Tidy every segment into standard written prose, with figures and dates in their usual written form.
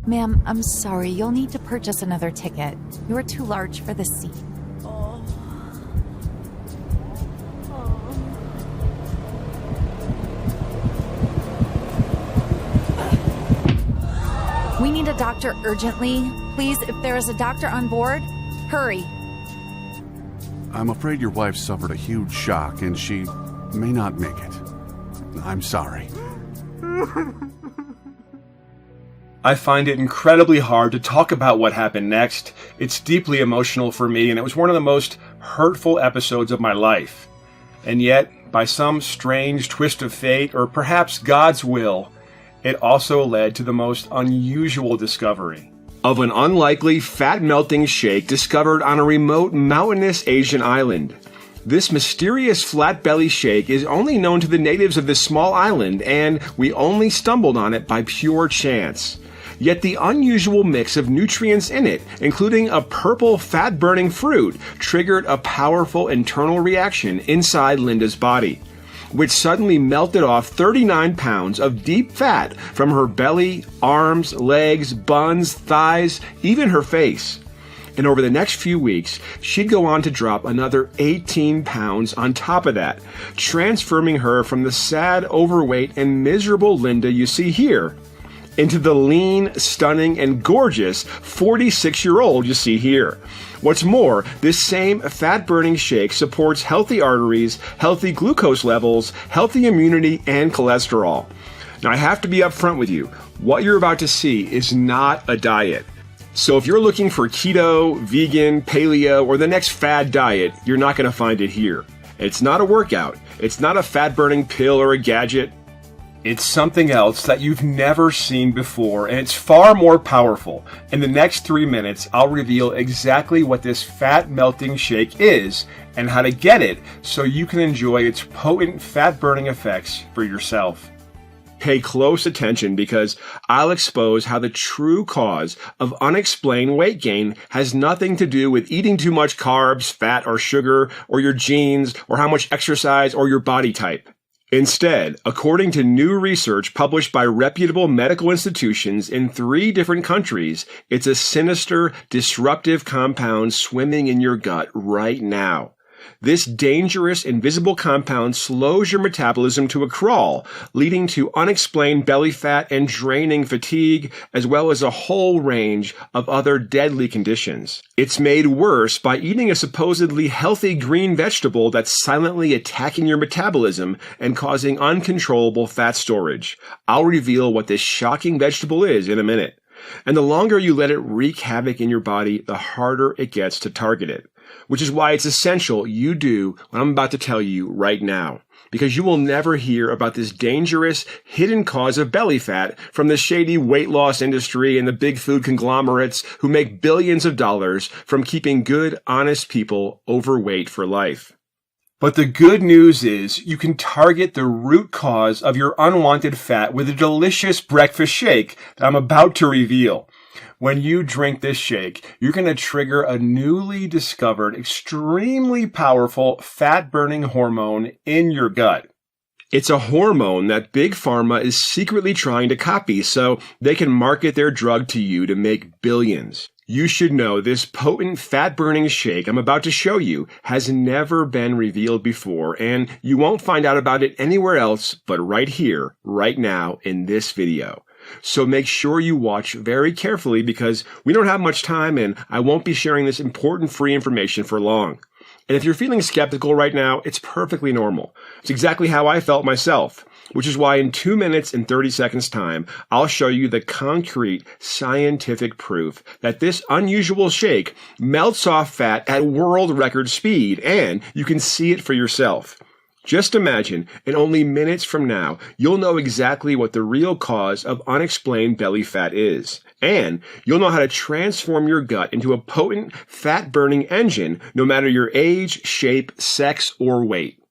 Ma'am, I'm sorry. You'll need to purchase another ticket. You are too large for this seat. We need a doctor urgently. Please, if there is a doctor on board, hurry. I'm afraid your wife suffered a huge shock and she may not make it. I'm sorry. I find it incredibly hard to talk about what happened next. It's deeply emotional for me, and it was one of the most hurtful episodes of my life. And yet, by some strange twist of fate, or perhaps God's will, it also led to the most unusual discovery of an unlikely fat-melting shake discovered on a remote mountainous Asian island. This mysterious flat-belly shake is only known to the natives of this small island, and we only stumbled on it by pure chance. Yet the unusual mix of nutrients in it, including a purple fat-burning fruit, triggered a powerful internal reaction inside Linda's body, which suddenly melted off 39 pounds of deep fat from her belly, arms, legs, buns, thighs, even her face. And over the next few weeks, she'd go on to drop another 18 pounds on top of that, transforming her from the sad, overweight, and miserable Linda you see here into the lean, stunning, and gorgeous 46-year-old you see here. What's more, this same fat-burning shake supports healthy arteries, healthy glucose levels, healthy immunity, and cholesterol. Now, I have to be upfront with you. What you're about to see is not a diet. So if you're looking for keto, vegan, paleo, or the next fad diet, you're not going to find it here. It's not a workout. It's not a fat-burning pill or a gadget. It's something else that you've never seen before, and it's far more powerful. In the next 3 minutes, I'll reveal exactly what this fat-melting shake is and how to get it so you can enjoy its potent fat-burning effects for yourself. Pay close attention because I'll expose how the true cause of unexplained weight gain has nothing to do with eating too much carbs, fat, or sugar, or your genes, or how much exercise, or your body type. Instead, according to new research published by reputable medical institutions in 3 different countries, it's a sinister, disruptive compound swimming in your gut right now. This dangerous, invisible compound slows your metabolism to a crawl, leading to unexplained belly fat and draining fatigue, as well as a whole range of other deadly conditions. It's made worse by eating a supposedly healthy green vegetable that's silently attacking your metabolism and causing uncontrollable fat storage. I'll reveal what this shocking vegetable is in a minute. And the longer you let it wreak havoc in your body, the harder it gets to target it. Which is why it's essential you do what I'm about to tell you right now. Because you will never hear about this dangerous, hidden cause of belly fat from the shady weight loss industry and the big food conglomerates who make billions of dollars from keeping good, honest people overweight for life. But the good news is you can target the root cause of your unwanted fat with a delicious breakfast shake that I'm about to reveal. When you drink this shake, you're going to trigger a newly discovered, extremely powerful fat-burning hormone in your gut. It's a hormone that Big Pharma is secretly trying to copy so they can market their drug to you to make billions. You should know this potent fat-burning shake I'm about to show you has never been revealed before, and you won't find out about it anywhere else but right here, right now, in this video. So make sure you watch very carefully because we don't have much time and I won't be sharing this important free information for long. And if you're feeling skeptical right now, it's perfectly normal. It's exactly how I felt myself, which is why in 2 minutes and 30 seconds time, I'll show you the concrete scientific proof that this unusual shake melts off fat at world record speed, and you can see it for yourself. Just imagine, in only minutes from now, you'll know exactly what the real cause of unexplained belly fat is. And you'll know how to transform your gut into a potent, fat-burning engine, no matter your age, shape, sex, or weight.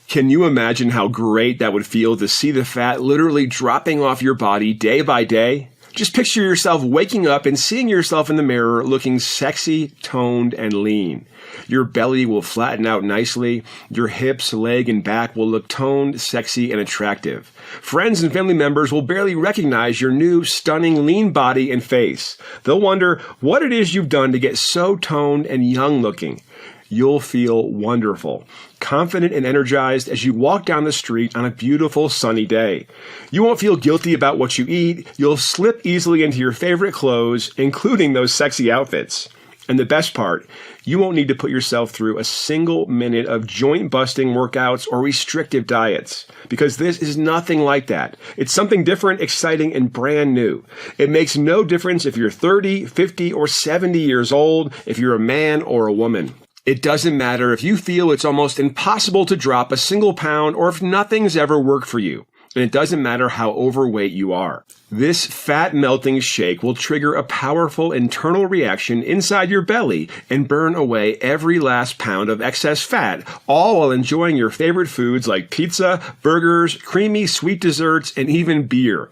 Can you imagine how great that would feel to see the fat literally dropping off your body day by day? Just picture yourself waking up and seeing yourself in the mirror looking sexy, toned, and lean. Your belly will flatten out nicely. Your hips, leg, and back will look toned, sexy, and attractive. Friends and family members will barely recognize your new, stunning, lean body and face. They'll wonder what it is you've done to get so toned and young looking. You'll feel wonderful, confident and energized as you walk down the street on a beautiful sunny day. You won't feel guilty about what you eat. You'll slip easily into your favorite clothes, including those sexy outfits. And the best part, you won't need to put yourself through a single minute of joint-busting workouts or restrictive diets, because this is nothing like that. It's something different, exciting, and brand new. It makes no difference if you're 30, 50, or 70 years old, if you're a man or a woman. It doesn't matter if you feel it's almost impossible to drop a single pound or if nothing's ever worked for you. And it doesn't matter how overweight you are. This fat melting shake will trigger a powerful internal reaction inside your belly and burn away every last pound of excess fat, all while enjoying your favorite foods like pizza, burgers, creamy sweet desserts, and even beer.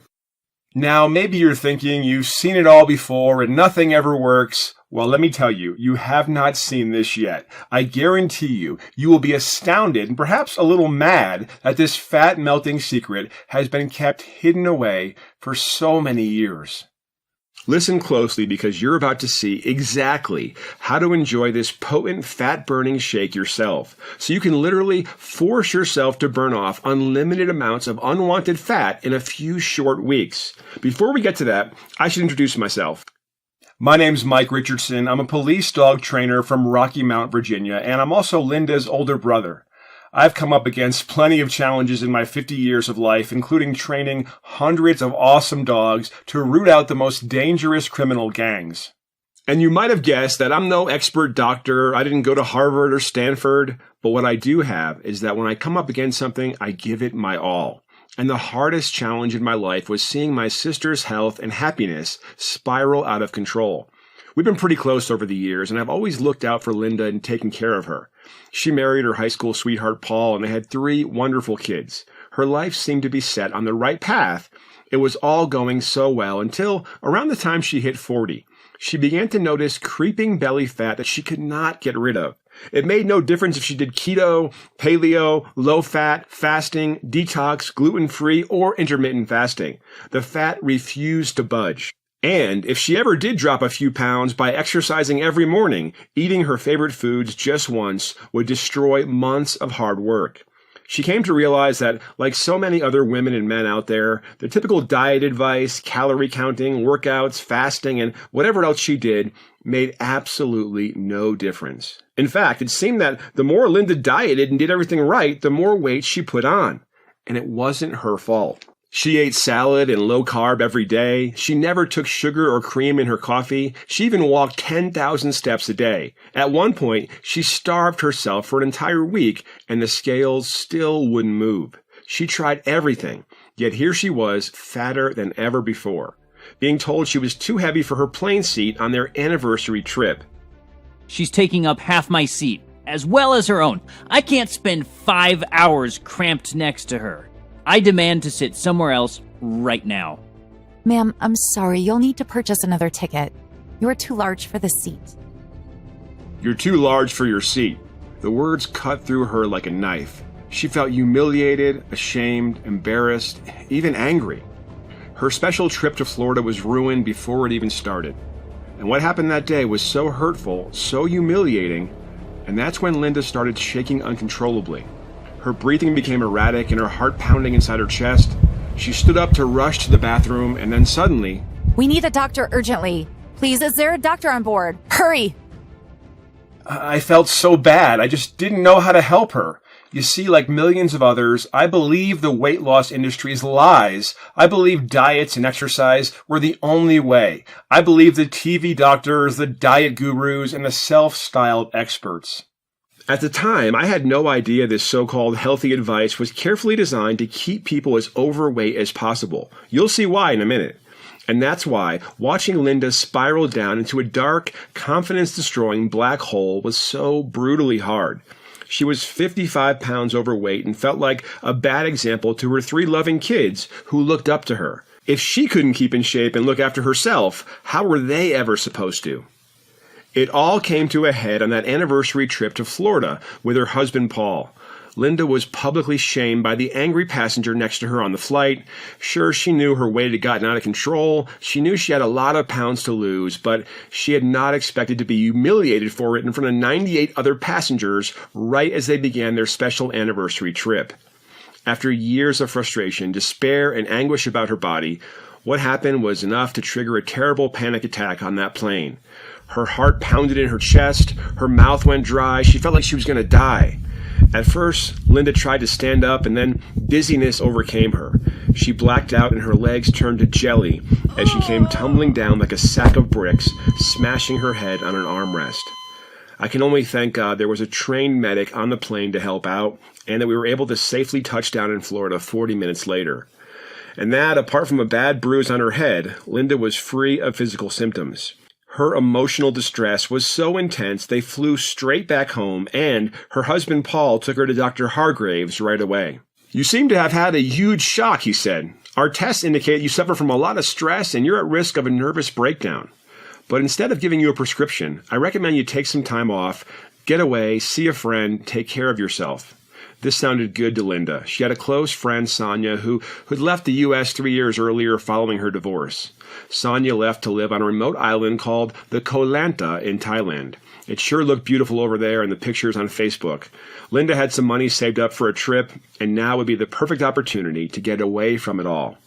Now, maybe you're thinking you've seen it all before and nothing ever works. Well, let me tell you, you have not seen this yet. I guarantee you, you will be astounded and perhaps a little mad that this fat melting secret has been kept hidden away for so many years. Listen closely because you're about to see exactly how to enjoy this potent fat-burning shake yourself, so you can literally force yourself to burn off unlimited amounts of unwanted fat in a few short weeks. Before we get to that, I should introduce myself. My name's Mike Richardson. I'm a police dog trainer from Rocky Mount, Virginia, and I'm also Linda's older brother. I've come up against plenty of challenges in my 50 years of life, including training hundreds of awesome dogs to root out the most dangerous criminal gangs. And you might have guessed that I'm no expert doctor. I didn't go to Harvard or Stanford, but what I do have is that when I come up against something, I give it my all. And the hardest challenge in my life was seeing my sister's health and happiness spiral out of control. We've been pretty close over the years, and I've always looked out for Linda and taken care of her. She married her high school sweetheart, Paul, and they had 3 wonderful kids. Her life seemed to be set on the right path. It was all going so well until around the time she hit 40. She began to notice creeping belly fat that she could not get rid of. It made no difference if she did keto, paleo, low-fat, fasting, detox, gluten-free, or intermittent fasting. The fat refused to budge. And if she ever did drop a few pounds by exercising every morning, eating her favorite foods just once would destroy months of hard work. She came to realize that, like so many other women and men out there, the typical diet advice, calorie counting, workouts, fasting, and whatever else she did made absolutely no difference. In fact, it seemed that the more Linda dieted and did everything right, the more weight she put on. And it wasn't her fault. She ate salad and low carb every day. She never took sugar or cream in her coffee. She even walked 10,000 steps a day. At one point, she starved herself for an entire week, and the scales still wouldn't move. She tried everything, yet here she was, fatter than ever before, being told she was too heavy for her plane seat on their anniversary trip. She's taking up half my seat, as well as her own. I can't spend 5 hours cramped next to her. I demand to sit somewhere else right now. Ma'am, I'm sorry. You'll need to purchase another ticket. You are too large for the seat. You're too large for your seat. The words cut through her like a knife. She felt humiliated, ashamed, embarrassed, even angry. Her special trip to Florida was ruined before it even started. And what happened that day was so hurtful, so humiliating, and that's when Linda started shaking uncontrollably. Her breathing became erratic and her heart pounding inside her chest. She stood up to rush to the bathroom, and then suddenly... We need a doctor urgently. Please, is there a doctor on board? Hurry! I felt so bad. I just didn't know how to help her. You see, like millions of others, I believe the weight loss industry's lies. I believe diets and exercise were the only way. I believe the TV doctors, the diet gurus, and the self-styled experts. At the time, I had no idea this so-called healthy advice was carefully designed to keep people as overweight as possible. You'll see why in a minute. And that's why watching Linda spiral down into a dark, confidence-destroying black hole was so brutally hard. She was 55 pounds overweight and felt like a bad example to her 3 loving kids who looked up to her. If she couldn't keep in shape and look after herself, how were they ever supposed to? It all came to a head on that anniversary trip to Florida with her husband Paul. Linda was publicly shamed by the angry passenger next to her on the flight. Sure, she knew her weight had gotten out of control. She knew she had a lot of pounds to lose, but she had not expected to be humiliated for it in front of 98 other passengers right as they began their special anniversary trip. After years of frustration, despair, and anguish about her body, what happened was enough to trigger a terrible panic attack on that plane. Her heart pounded in her chest, her mouth went dry, she felt like she was going to die. At first, Linda tried to stand up, and then dizziness overcame her. She blacked out and her legs turned to jelly as she came tumbling down like a sack of bricks, smashing her head on an armrest. I can only thank God there was a trained medic on the plane to help out, and that we were able to safely touch down in Florida 40 minutes later. And that, apart from a bad bruise on her head, Linda was free of physical symptoms. Her emotional distress was so intense they flew straight back home, and her husband Paul took her to Dr. Hargraves right away. "You seem to have had a huge shock," he said. "Our tests indicate you suffer from a lot of stress and you're at risk of a nervous breakdown. But instead of giving you a prescription, I recommend you take some time off, get away, see a friend, take care of yourself." This sounded good to Linda. She had a close friend, Sonia, who'd left the U.S. 3 years earlier following her divorce. Sonia left to live on a remote island called the Lanta in Thailand. It sure looked beautiful over there in the pictures on Facebook. Linda had some money saved up for a trip, and now would be the perfect opportunity to get away from it all.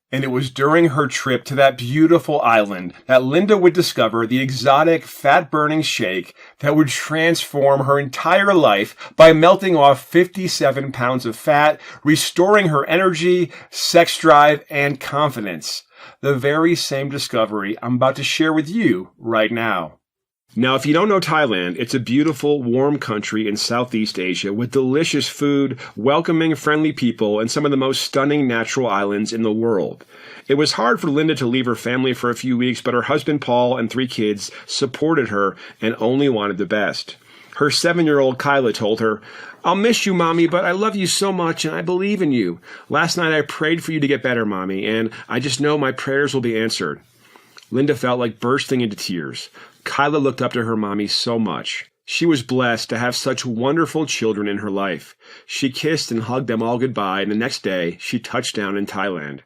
And it was during her trip to that beautiful island that Linda would discover the exotic, fat-burning shake that would transform her entire life by melting off 57 pounds of fat, restoring her energy, sex drive, and confidence. The very same discovery I'm about to share with you right now. Now, if you don't know Thailand, it's a beautiful, warm country in Southeast Asia with delicious food, welcoming, friendly people, and some of the most stunning natural islands in the world. It was hard for Linda to leave her family for a few weeks, but her husband Paul and 3 kids supported her and only wanted the best. Her 7-year-old Kyla told her, "I'll miss you, Mommy, but I love you so much and I believe in you. Last night I prayed for you to get better, Mommy, and I just know my prayers will be answered." Linda felt like bursting into tears. Kyla looked up to her mommy so much. She was blessed to have such wonderful children in her life. She kissed and hugged them all goodbye, and the next day, she touched down in Thailand.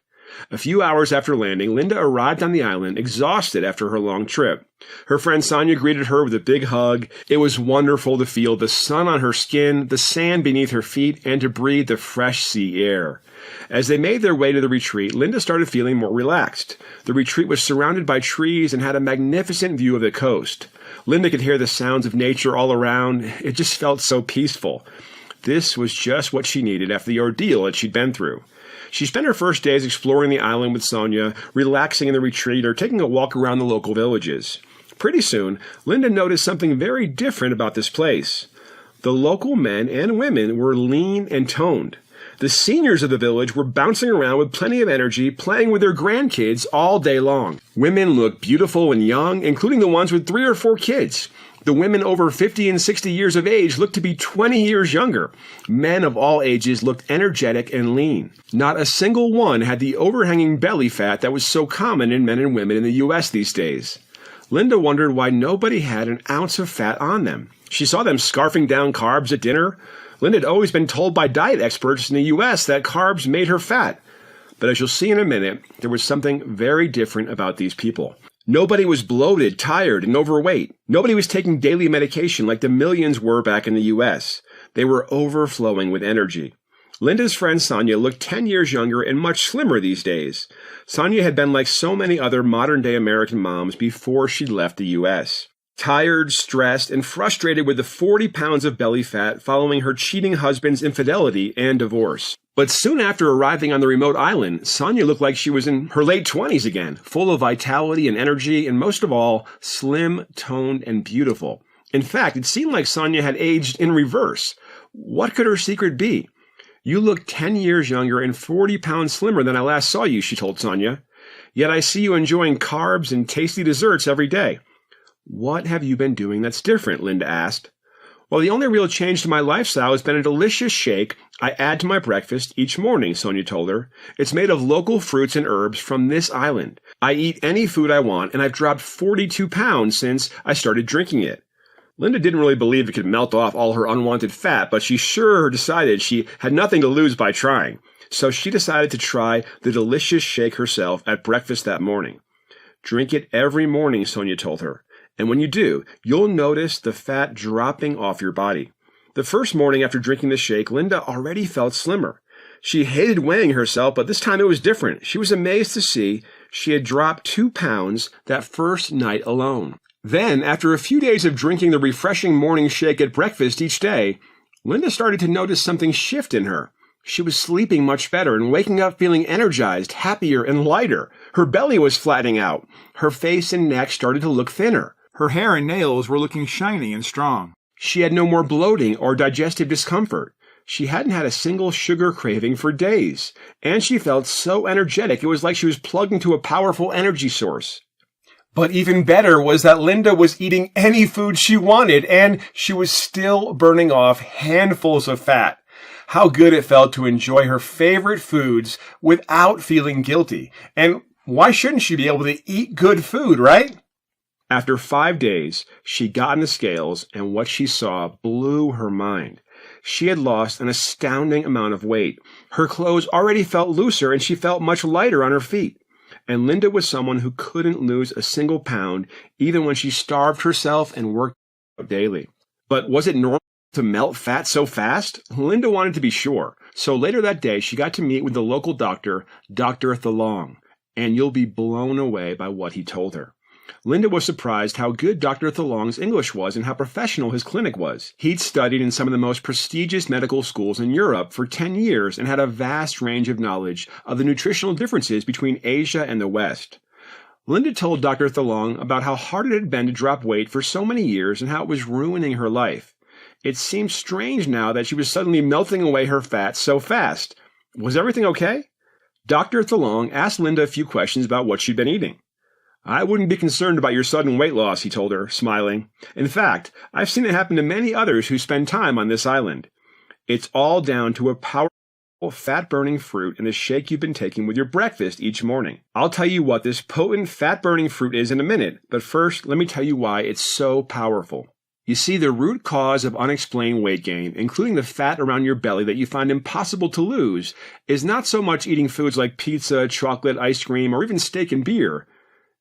A few hours after landing, Linda arrived on the island, exhausted after her long trip. Her friend Sonia greeted her with a big hug. It was wonderful to feel the sun on her skin, the sand beneath her feet, and to breathe the fresh sea air. As they made their way to the retreat, Linda started feeling more relaxed. The retreat was surrounded by trees and had a magnificent view of the coast. Linda could hear the sounds of nature all around. It just felt so peaceful. This was just what she needed after the ordeal that she'd been through. She spent her first days exploring the island with Sonia, relaxing in the retreat, or taking a walk around the local villages. Pretty soon, Linda noticed something very different about this place. The local men and women were lean and toned. The seniors of the village were bouncing around with plenty of energy, playing with their grandkids all day long. Women looked beautiful and young, including the ones with 3 or 4 kids. The women over 50 and 60 years of age looked to be 20 years younger. Men of all ages looked energetic and lean. Not a single one had the overhanging belly fat that was so common in men and women in the U.S. these days. Linda wondered why nobody had an ounce of fat on them. She saw them scarfing down carbs at dinner. Linda had always been told by diet experts in the U.S. that carbs made her fat. But as you'll see in a minute, there was something very different about these people. Nobody was bloated, tired, and overweight. Nobody was taking daily medication like the millions were back in the U.S. They were overflowing with energy. Linda's friend Sonia looked 10 years younger and much slimmer these days. Sonia had been like so many other modern-day American moms before she left the U.S. Tired, stressed, and frustrated with the 40 pounds of belly fat following her cheating husband's infidelity and divorce. But soon after arriving on the remote island, Sonia looked like she was in her late 20s again, full of vitality and energy, and most of all, slim, toned, and beautiful. In fact, it seemed like Sonia had aged in reverse. What could her secret be? "You look 10 years younger and 40 pounds slimmer than I last saw you," she told Sonia. "Yet I see you enjoying carbs and tasty desserts every day." "What have you been doing that's different?" Linda asked. Well, the only real change to my lifestyle has been a delicious shake I add to my breakfast each morning, Sonia told her. It's made of local fruits and herbs from this island. I eat any food I want, and I've dropped 42 pounds since I started drinking it. Linda didn't really believe it could melt off all her unwanted fat, but she sure decided she had nothing to lose by trying. So she decided to try the delicious shake herself at breakfast that morning. Drink it every morning, Sonia told her. And when you do, you'll notice the fat dropping off your body. The first morning after drinking the shake, Linda already felt slimmer. She hated weighing herself, but this time it was different. She was amazed to see she had dropped 2 pounds that first night alone. Then, after a few days of drinking the refreshing morning shake at breakfast each day, Linda started to notice something shift in her. She was sleeping much better and waking up feeling energized, happier, and lighter. Her belly was flattening out. Her face and neck started to look thinner. Her hair and nails were looking shiny and strong. She had no more bloating or digestive discomfort. She hadn't had a single sugar craving for days. And she felt so energetic it was like she was plugged into a powerful energy source. But even better was that Linda was eating any food she wanted, and she was still burning off handfuls of fat. How good it felt to enjoy her favorite foods without feeling guilty. And why shouldn't she be able to eat good food, right? After 5 days, she got on the scales, and what she saw blew her mind. She had lost an astounding amount of weight. Her clothes already felt looser, and she felt much lighter on her feet. And Linda was someone who couldn't lose a single pound, even when she starved herself and worked out daily. But was it normal to melt fat so fast? Linda wanted to be sure. So later that day, she got to meet with the local doctor, Dr. Thalong, and you'll be blown away by what he told her. Linda was surprised how good Dr. Thalong's English was and how professional his clinic was. He'd studied in some of the most prestigious medical schools in Europe for 10 years and had a vast range of knowledge of the nutritional differences between Asia and the West. Linda told Dr. Thalong about how hard it had been to drop weight for so many years and how it was ruining her life. It seemed strange now that she was suddenly melting away her fat so fast. Was everything okay? Dr. Thalong asked Linda a few questions about what she'd been eating. I wouldn't be concerned about your sudden weight loss, he told her, smiling. In fact, I've seen it happen to many others who spend time on this island. It's all down to a powerful fat-burning fruit in the shake you've been taking with your breakfast each morning. I'll tell you what this potent fat-burning fruit is in a minute, but first, let me tell you why it's so powerful. You see, the root cause of unexplained weight gain, including the fat around your belly that you find impossible to lose, is not so much eating foods like pizza, chocolate, ice cream, or even steak and beer.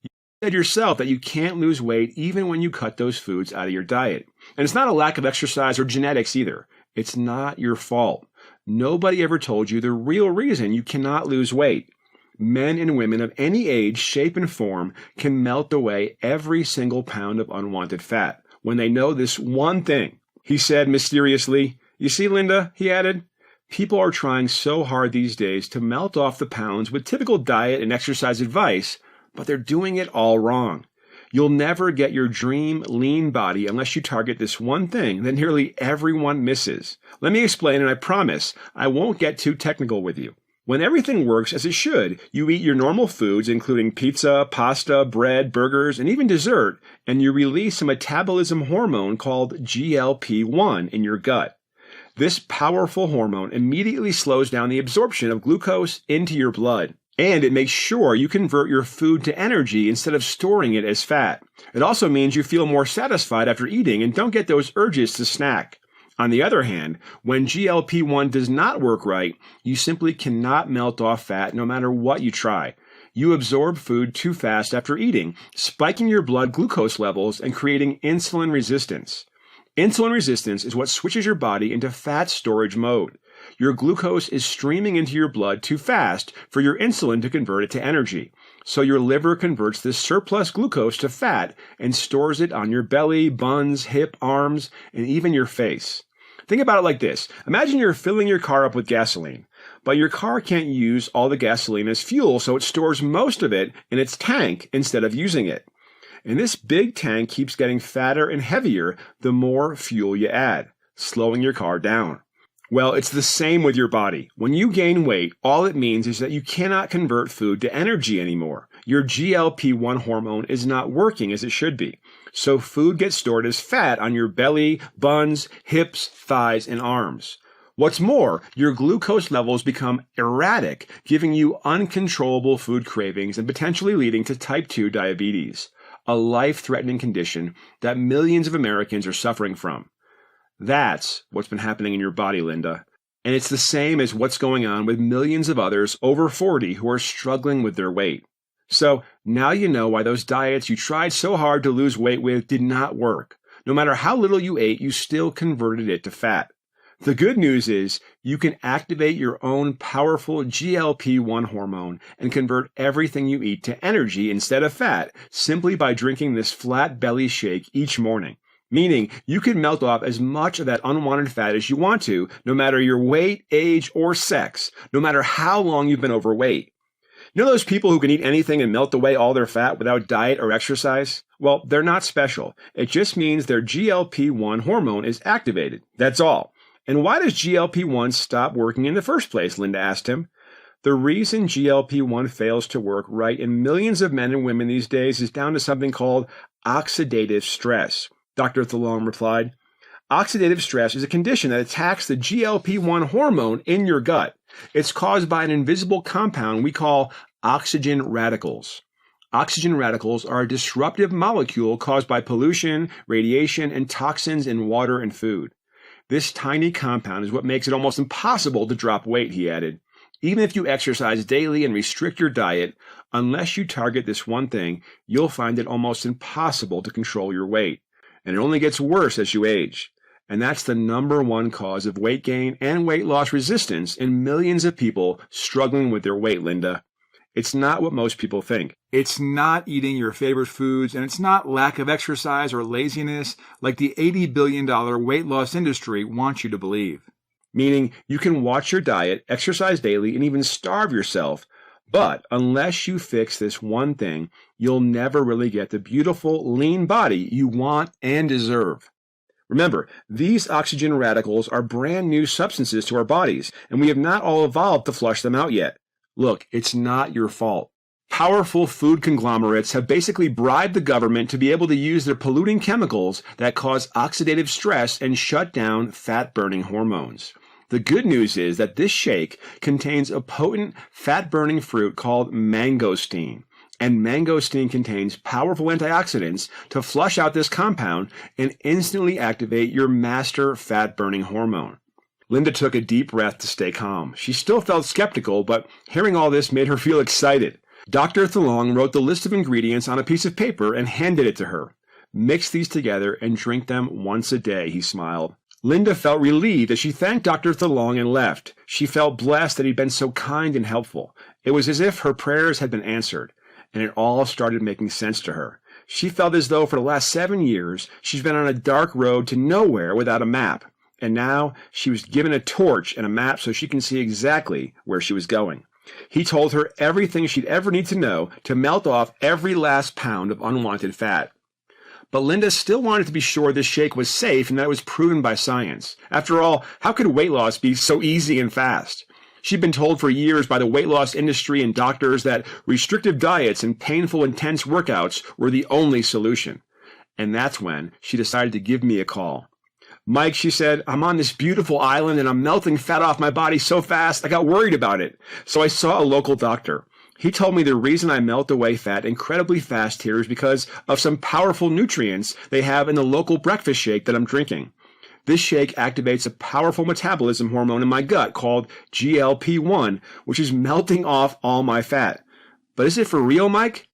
You said yourself that you can't lose weight even when you cut those foods out of your diet. And it's not a lack of exercise or genetics either. It's not your fault. Nobody ever told you the real reason you cannot lose weight. Men and women of any age, shape, and form can melt away every single pound of unwanted fat when they know this one thing. He said mysteriously, "You see, Linda," he added, "people are trying so hard these days to melt off the pounds with typical diet and exercise advice, but they're doing it all wrong. You'll never get your dream lean body unless you target this one thing that nearly everyone misses. Let me explain, and I promise I won't get too technical with you. When everything works as it should, you eat your normal foods, including pizza, pasta, bread, burgers, and even dessert, and you release a metabolism hormone called GLP-1 in your gut. This powerful hormone immediately slows down the absorption of glucose into your blood. And it makes sure you convert your food to energy instead of storing it as fat. It also means you feel more satisfied after eating and don't get those urges to snack. On the other hand, when GLP-1 does not work right, you simply cannot melt off fat no matter what you try. You absorb food too fast after eating, spiking your blood glucose levels and creating insulin resistance. Insulin resistance is what switches your body into fat storage mode. Your glucose is streaming into your blood too fast for your insulin to convert it to energy. So your liver converts this surplus glucose to fat and stores it on your belly, buns, hip, arms, and even your face. Think about it like this. Imagine you're filling your car up with gasoline, but your car can't use all the gasoline as fuel, so it stores most of it in its tank instead of using it. And this big tank keeps getting fatter and heavier the more fuel you add, slowing your car down. Well, it's the same with your body. When you gain weight, all it means is that you cannot convert food to energy anymore. Your GLP-1 hormone is not working as it should be. So food gets stored as fat on your belly, buns, hips, thighs, and arms. What's more, your glucose levels become erratic, giving you uncontrollable food cravings and potentially leading to type 2 diabetes, a life-threatening condition that millions of Americans are suffering from. That's what's been happening in your body, Linda. And it's the same as what's going on with millions of others over 40 who are struggling with their weight. So now you know why those diets you tried so hard to lose weight with did not work. No matter how little you ate, you still converted it to fat. The good news is you can activate your own powerful GLP-1 hormone and convert everything you eat to energy instead of fat simply by drinking this flat belly shake each morning. Meaning you can melt off as much of that unwanted fat as you want to, no matter your weight, age, or sex, no matter how long you've been overweight. You know those people who can eat anything and melt away all their fat without diet or exercise? Well, they're not special. It just means their GLP-1 hormone is activated. That's all. And why does GLP-1 stop working in the first place? Linda asked him. The reason GLP-1 fails to work right in millions of men and women these days is down to something called oxidative stress. Dr. Thalong replied. Oxidative stress is a condition that attacks the GLP-1 hormone in your gut. It's caused by an invisible compound we call oxygen radicals. Oxygen radicals are a disruptive molecule caused by pollution, radiation, and toxins in water and food. This tiny compound is what makes it almost impossible to drop weight, he added. Even if you exercise daily and restrict your diet, unless you target this one thing, you'll find it almost impossible to control your weight. And it only gets worse as you age. And that's the number one cause of weight gain and weight loss resistance in millions of people struggling with their weight, Linda. It's not what most people think. It's not eating your favorite foods, and it's not lack of exercise or laziness like the $80 billion weight loss industry wants you to believe. Meaning you can watch your diet, exercise daily, and even starve yourself, but unless you fix this one thing, you'll never really get the beautiful, lean body you want and deserve. Remember, these oxygen radicals are brand new substances to our bodies, and we have not all evolved to flush them out yet. Look, it's not your fault. Powerful food conglomerates have basically bribed the government to be able to use their polluting chemicals that cause oxidative stress and shut down fat-burning hormones. The good news is that this shake contains a potent fat-burning fruit called mangosteen. And mangosteen contains powerful antioxidants to flush out this compound and instantly activate your master fat-burning hormone. Linda took a deep breath to stay calm. She still felt skeptical, but hearing all this made her feel excited. Dr. Thalong wrote the list of ingredients on a piece of paper and handed it to her. Mix these together and drink them once a day, he smiled. Linda felt relieved as she thanked Dr. Thalong and left. She felt blessed that he'd been so kind and helpful. It was as if her prayers had been answered, and it all started making sense to her. She felt as though for the last 7 years, she's been on a dark road to nowhere without a map. And now she was given a torch and a map so she can see exactly where she was going. He told her everything she'd ever need to know to melt off every last pound of unwanted fat. But Linda still wanted to be sure this shake was safe and that it was proven by science. After all, how could weight loss be so easy and fast? She'd been told for years by the weight loss industry and doctors that restrictive diets and painful, intense workouts were the only solution. And that's when she decided to give me a call. Mike, she said, I'm on this beautiful island and I'm melting fat off my body so fast I got worried about it. So I saw a local doctor. He told me the reason I melt away fat incredibly fast here is because of some powerful nutrients they have in the local breakfast shake that I'm drinking. This shake activates a powerful metabolism hormone in my gut called GLP-1, which is melting off all my fat. But is it for real, Mike?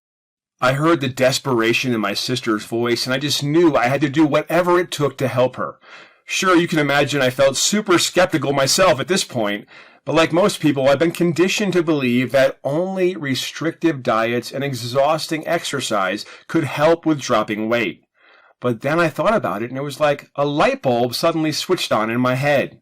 I heard the desperation in my sister's voice, and I just knew I had to do whatever it took to help her. Sure, you can imagine I felt super skeptical myself at this point, but like most people, I've been conditioned to believe that only restrictive diets and exhausting exercise could help with dropping weight. But then I thought about it, and it was like a light bulb suddenly switched on in my head.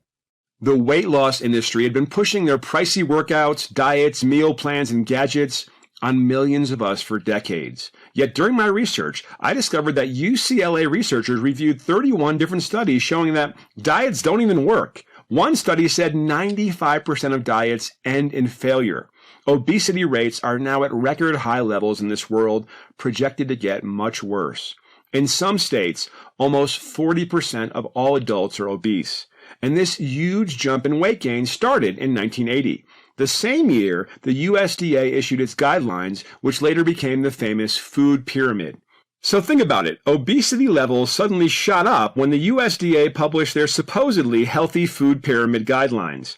The weight loss industry had been pushing their pricey workouts, diets, meal plans, and gadgets on millions of us for decades. Yet during my research, I discovered that UCLA researchers reviewed 31 different studies showing that diets don't even work. One study said 95% of diets end in failure. Obesity rates are now at record high levels in this world, projected to get much worse. In some states, almost 40% of all adults are obese. And this huge jump in weight gain started in 1980. The same year, the USDA issued its guidelines, which later became the famous food pyramid. So think about it. Obesity levels suddenly shot up when the USDA published their supposedly healthy food pyramid guidelines.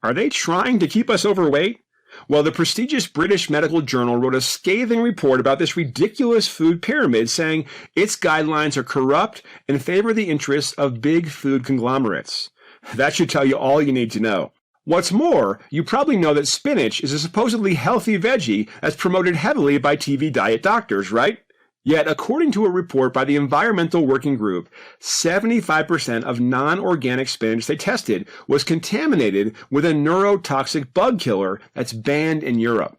Are they trying to keep us overweight? Well, the prestigious British Medical Journal wrote a scathing report about this ridiculous food pyramid, saying its guidelines are corrupt and favor the interests of big food conglomerates. That should tell you all you need to know. What's more, you probably know that spinach is a supposedly healthy veggie that's promoted heavily by TV diet doctors, right? Yet, according to a report by the Environmental Working Group, 75% of non-organic spinach they tested was contaminated with a neurotoxic bug killer that's banned in Europe.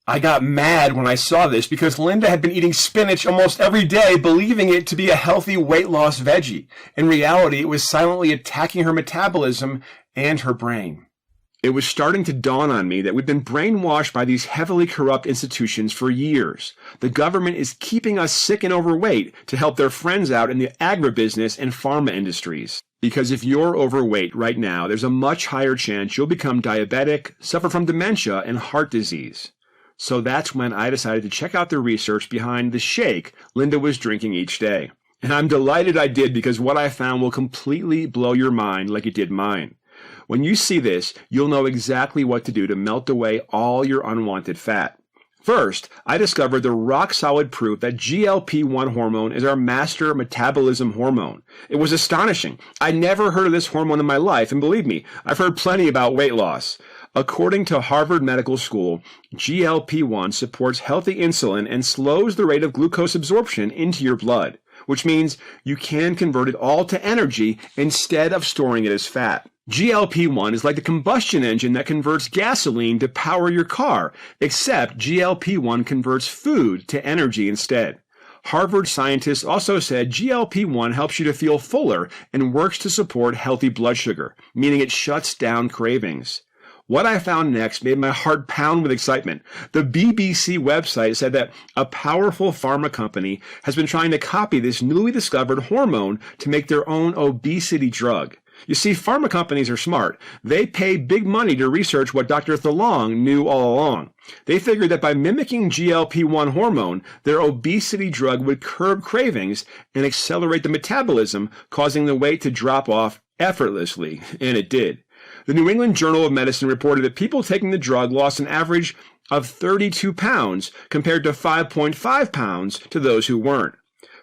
I got mad when I saw this because Linda had been eating spinach almost every day, believing it to be a healthy weight loss veggie. In reality, it was silently attacking her metabolism and her brain. It was starting to dawn on me that we've been brainwashed by these heavily corrupt institutions for years. The government is keeping us sick and overweight to help their friends out in the agribusiness and pharma industries. Because if you're overweight right now, there's a much higher chance you'll become diabetic, suffer from dementia, and heart disease. So that's when I decided to check out the research behind the shake Linda was drinking each day. And I'm delighted I did, because what I found will completely blow your mind like it did mine. When you see this, you'll know exactly what to do to melt away all your unwanted fat. First, I discovered the rock-solid proof that GLP-1 hormone is our master metabolism hormone. It was astonishing. I'd never heard of this hormone in my life, and believe me, I've heard plenty about weight loss. According to Harvard Medical School, GLP-1 supports healthy insulin and slows the rate of glucose absorption into your blood, which means you can convert it all to energy instead of storing it as fat. GLP-1 is like the combustion engine that converts gasoline to power your car, except GLP-1 converts food to energy instead. Harvard scientists also said GLP-1 helps you to feel fuller and works to support healthy blood sugar, meaning it shuts down cravings. What I found next made my heart pound with excitement. The BBC website said that a powerful pharma company has been trying to copy this newly discovered hormone to make their own obesity drug. You see, pharma companies are smart. They pay big money to research what Dr. Thalong knew all along. They figured that by mimicking GLP-1 hormone, their obesity drug would curb cravings and accelerate the metabolism, causing the weight to drop off effortlessly. And it did. The New England Journal of Medicine reported that people taking the drug lost an average of 32 pounds compared to 5.5 pounds to those who weren't.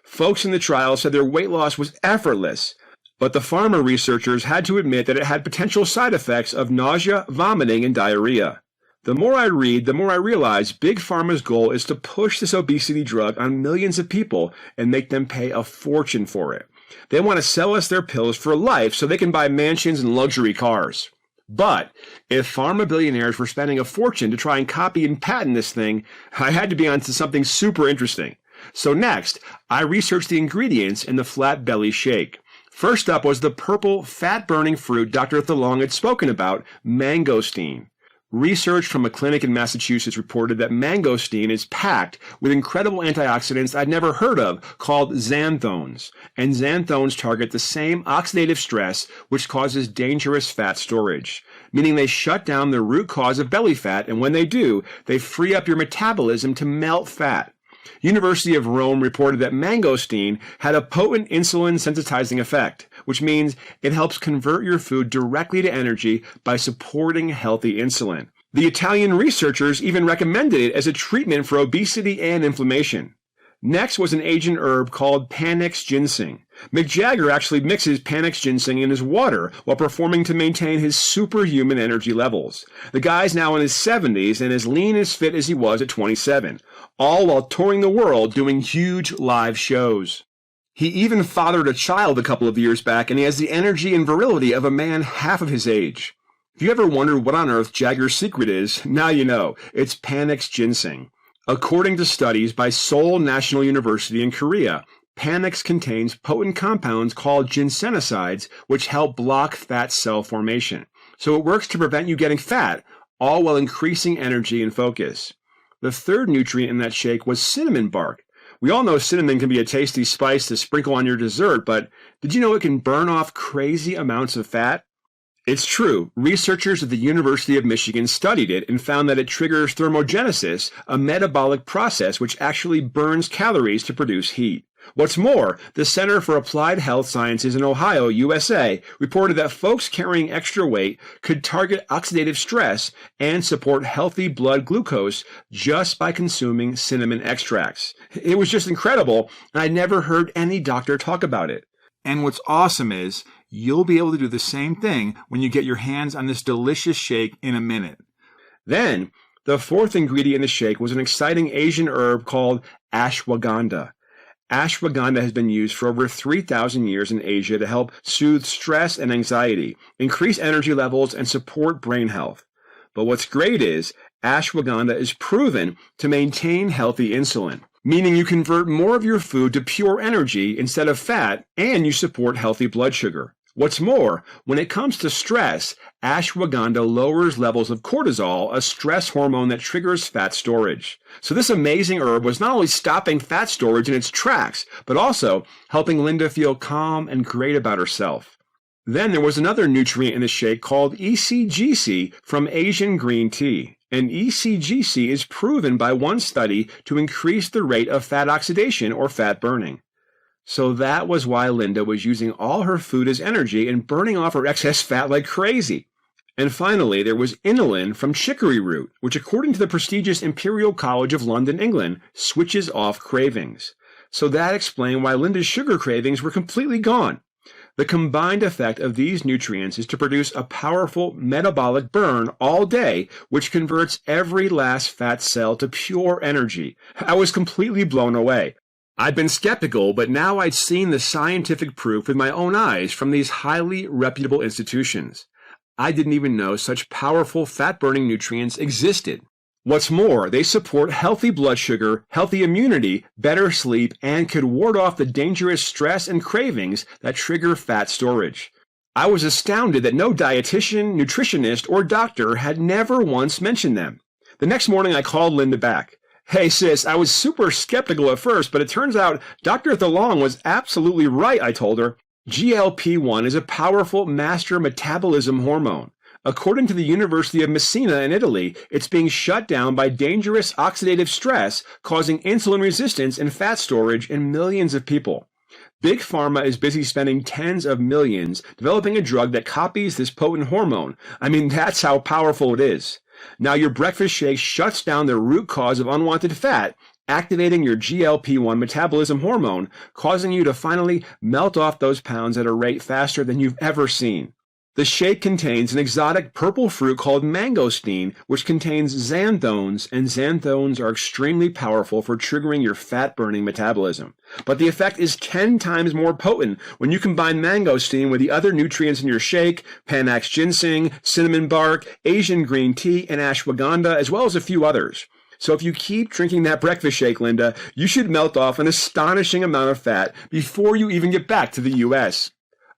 Folks in the trial said their weight loss was effortless. But the pharma researchers had to admit that it had potential side effects of nausea, vomiting, and diarrhea. The more I read, the more I realize Big Pharma's goal is to push this obesity drug on millions of people and make them pay a fortune for it. They want to sell us their pills for life so they can buy mansions and luxury cars. But if pharma billionaires were spending a fortune to try and copy and patent this thing, I had to be onto something super interesting. So next, I researched the ingredients in the Flat Belly Shake. First up was the purple, fat-burning fruit Dr. Thalong had spoken about, mangosteen. Research from a clinic in Massachusetts reported that mangosteen is packed with incredible antioxidants I'd never heard of called xanthones. And xanthones target the same oxidative stress which causes dangerous fat storage, meaning they shut down the root cause of belly fat, and when they do, they free up your metabolism to melt fat. University of Rome reported that mangosteen had a potent insulin sensitizing effect, which means it helps convert your food directly to energy by supporting healthy insulin. The Italian researchers even recommended it as a treatment for obesity and inflammation. Next was an Asian herb called Panax ginseng. Mick Jagger actually mixes Panax ginseng in his water while performing to maintain his superhuman energy levels. The guy's now in his 70s and as lean and fit as he was at 27, all while touring the world doing huge live shows. He even fathered a child a couple of years back, and he has the energy and virility of a man half of his age. If you ever wondered what on earth Jagger's secret is, now you know. It's Panax ginseng. According to studies by Seoul National University in Korea, Panax contains potent compounds called ginsenosides, which help block fat cell formation. So it works to prevent you getting fat, all while increasing energy and focus. The third nutrient in that shake was cinnamon bark. We all know cinnamon can be a tasty spice to sprinkle on your dessert, but did you know it can burn off crazy amounts of fat? It's true. Researchers at the University of Michigan studied it and found that it triggers thermogenesis, a metabolic process which actually burns calories to produce heat. What's more, the Center for Applied Health Sciences in Ohio, USA, reported that folks carrying extra weight could target oxidative stress and support healthy blood glucose just by consuming cinnamon extracts. It was just incredible, and I never heard any doctor talk about it. And what's awesome is, you'll be able to do the same thing when you get your hands on this delicious shake in a minute. Then, the fourth ingredient in the shake was an exciting Asian herb called ashwagandha. Ashwagandha has been used for over 3,000 years in Asia to help soothe stress and anxiety, increase energy levels, and support brain health. But what's great is, ashwagandha is proven to maintain healthy insulin, meaning you convert more of your food to pure energy instead of fat, and you support healthy blood sugar. What's more, when it comes to stress, ashwagandha lowers levels of cortisol, a stress hormone that triggers fat storage. So this amazing herb was not only stopping fat storage in its tracks, but also helping Linda feel calm and great about herself. Then there was another nutrient in the shake called ECGC from Asian green tea. And ECGC is proven by one study to increase the rate of fat oxidation or fat burning. So that was why Linda was using all her food as energy and burning off her excess fat like crazy. And finally, there was inulin from chicory root, which according to the prestigious Imperial College of London, England, switches off cravings. So that explained why Linda's sugar cravings were completely gone. The combined effect of these nutrients is to produce a powerful metabolic burn all day, which converts every last fat cell to pure energy. I was completely blown away. I'd been skeptical, but now I'd seen the scientific proof with my own eyes from these highly reputable institutions. I didn't even know such powerful fat-burning nutrients existed. What's more, they support healthy blood sugar, healthy immunity, better sleep, and could ward off the dangerous stress and cravings that trigger fat storage. I was astounded that no dietitian, nutritionist, or doctor had never once mentioned them. The next morning I called Linda back. Hey sis, I was super skeptical at first, but it turns out Dr. Thalong was absolutely right, I told her. GLP-1 is a powerful master metabolism hormone. According to the University of Messina in Italy, it's being shut down by dangerous oxidative stress, causing insulin resistance and fat storage in millions of people. Big Pharma is busy spending tens of millions developing a drug that copies this potent hormone. I mean, that's how powerful it is. Now your breakfast shake shuts down the root cause of unwanted fat, activating your GLP-1 metabolism hormone, causing you to finally melt off those pounds at a rate faster than you've ever seen. The shake contains an exotic purple fruit called mangosteen, which contains xanthones, and xanthones are extremely powerful for triggering your fat-burning metabolism. But the effect is 10 times more potent when you combine mangosteen with the other nutrients in your shake, Panax ginseng, cinnamon bark, Asian green tea, and ashwagandha, as well as a few others. So if you keep drinking that breakfast shake, Linda, you should melt off an astonishing amount of fat before you even get back to the U.S.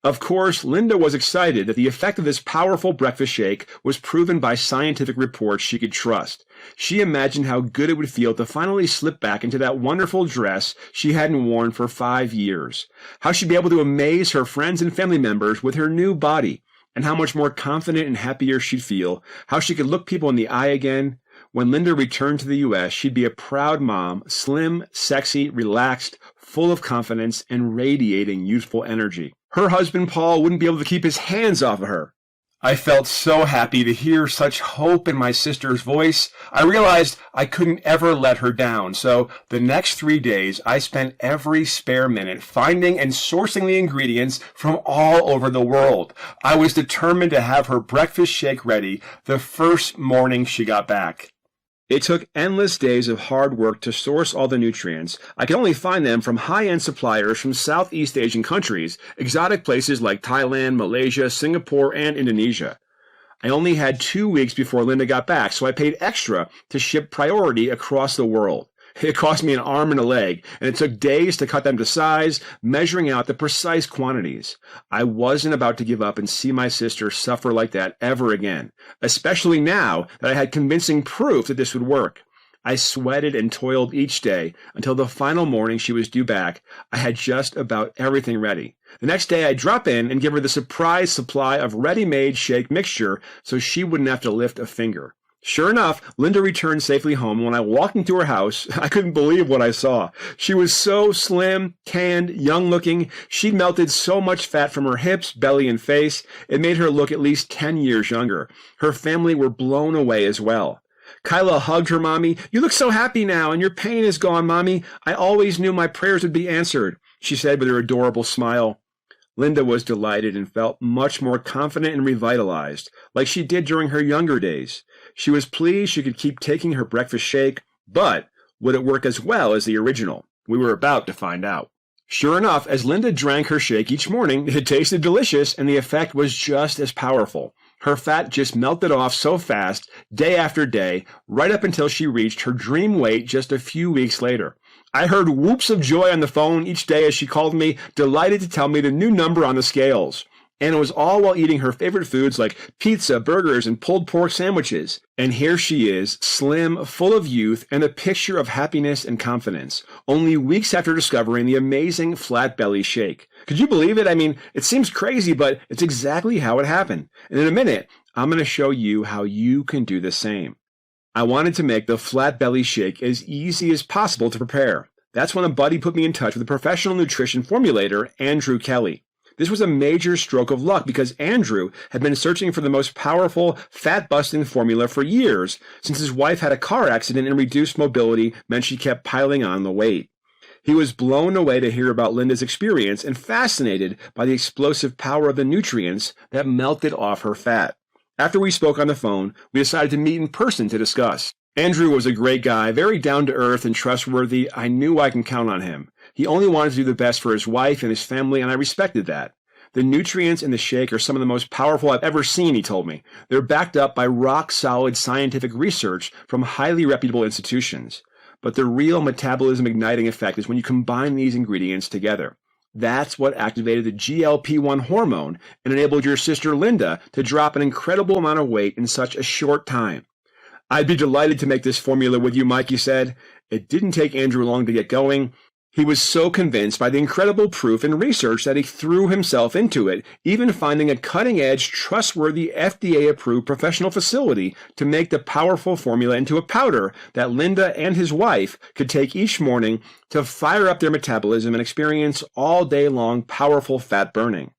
Of course, Linda was excited that the effect of this powerful breakfast shake was proven by scientific reports she could trust. She imagined how good it would feel to finally slip back into that wonderful dress she hadn't worn for 5 years. How she'd be able to amaze her friends and family members with her new body, and how much more confident and happier she'd feel, how she could look people in the eye again. When Linda returned to the U.S., she'd be a proud mom, slim, sexy, relaxed, full of confidence, and radiating youthful energy. Her husband, Paul, wouldn't be able to keep his hands off of her. I felt so happy to hear such hope in my sister's voice. I realized I couldn't ever let her down. So the next 3 days, I spent every spare minute finding and sourcing the ingredients from all over the world. I was determined to have her breakfast shake ready the first morning she got back. It took endless days of hard work to source all the nutrients. I could only find them from high-end suppliers from Southeast Asian countries, exotic places like Thailand, Malaysia, Singapore, and Indonesia. I only had 2 weeks before Linda got back, so I paid extra to ship priority across the world. It cost me an arm and a leg, and it took days to cut them to size, measuring out the precise quantities. I wasn't about to give up and see my sister suffer like that ever again, especially now that I had convincing proof that this would work. I sweated and toiled each day until the final morning she was due back. I had just about everything ready. The next day I'd drop in and give her the surprise supply of ready-made shake mixture so she wouldn't have to lift a finger. Sure enough, Linda returned safely home. When I walked into her house, I couldn't believe what I saw. She was so slim, tanned, young-looking. She'd melted so much fat from her hips, belly, and face, it made her look at least 10 years younger. Her family were blown away as well. Kyla hugged her mommy. "You look so happy now, and your pain is gone, Mommy. I always knew my prayers would be answered," she said with her adorable smile. Linda was delighted and felt much more confident and revitalized, like she did during her younger days. She was pleased she could keep taking her breakfast shake, but would it work as well as the original? We were about to find out. Sure enough, as Linda drank her shake each morning, it tasted delicious, and the effect was just as powerful. Her fat just melted off so fast, day after day, right up until she reached her dream weight just a few weeks later. I heard whoops of joy on the phone each day as she called me, delighted to tell me the new number on the scales. And it was all while eating her favorite foods like pizza, burgers, and pulled pork sandwiches. And here she is, slim, full of youth, and a picture of happiness and confidence, only weeks after discovering the amazing flat belly shake. Could you believe it? I mean, it seems crazy, but it's exactly how it happened. And in a minute, I'm going to show you how you can do the same. I wanted to make the flat belly shake as easy as possible to prepare. That's when a buddy put me in touch with a professional nutrition formulator, Andrew Kelly. This was a major stroke of luck because Andrew had been searching for the most powerful, fat-busting formula for years, since his wife had a car accident and reduced mobility meant she kept piling on the weight. He was blown away to hear about Linda's experience and fascinated by the explosive power of the nutrients that melted off her fat. After we spoke on the phone, we decided to meet in person to discuss. Andrew was a great guy, very down-to-earth and trustworthy. I knew I can count on him. He only wanted to do the best for his wife and his family, and I respected that. The nutrients in the shake are some of the most powerful I've ever seen, he told me. They're backed up by rock-solid scientific research from highly reputable institutions. But the real metabolism-igniting effect is when you combine these ingredients together. That's what activated the GLP-1 hormone and enabled your sister Linda to drop an incredible amount of weight in such a short time. "I'd be delighted to make this formula with you, Mike," he said. It didn't take Andrew long to get going. He was so convinced by the incredible proof and research that he threw himself into it, even finding a cutting-edge, trustworthy, FDA-approved professional facility to make the powerful formula into a powder that Linda and his wife could take each morning to fire up their metabolism and experience all-day-long powerful fat burning.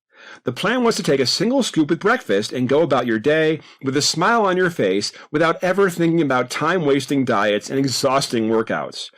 The plan was to take a single scoop with breakfast and go about your day with a smile on your face without ever thinking about time-wasting diets and exhausting workouts.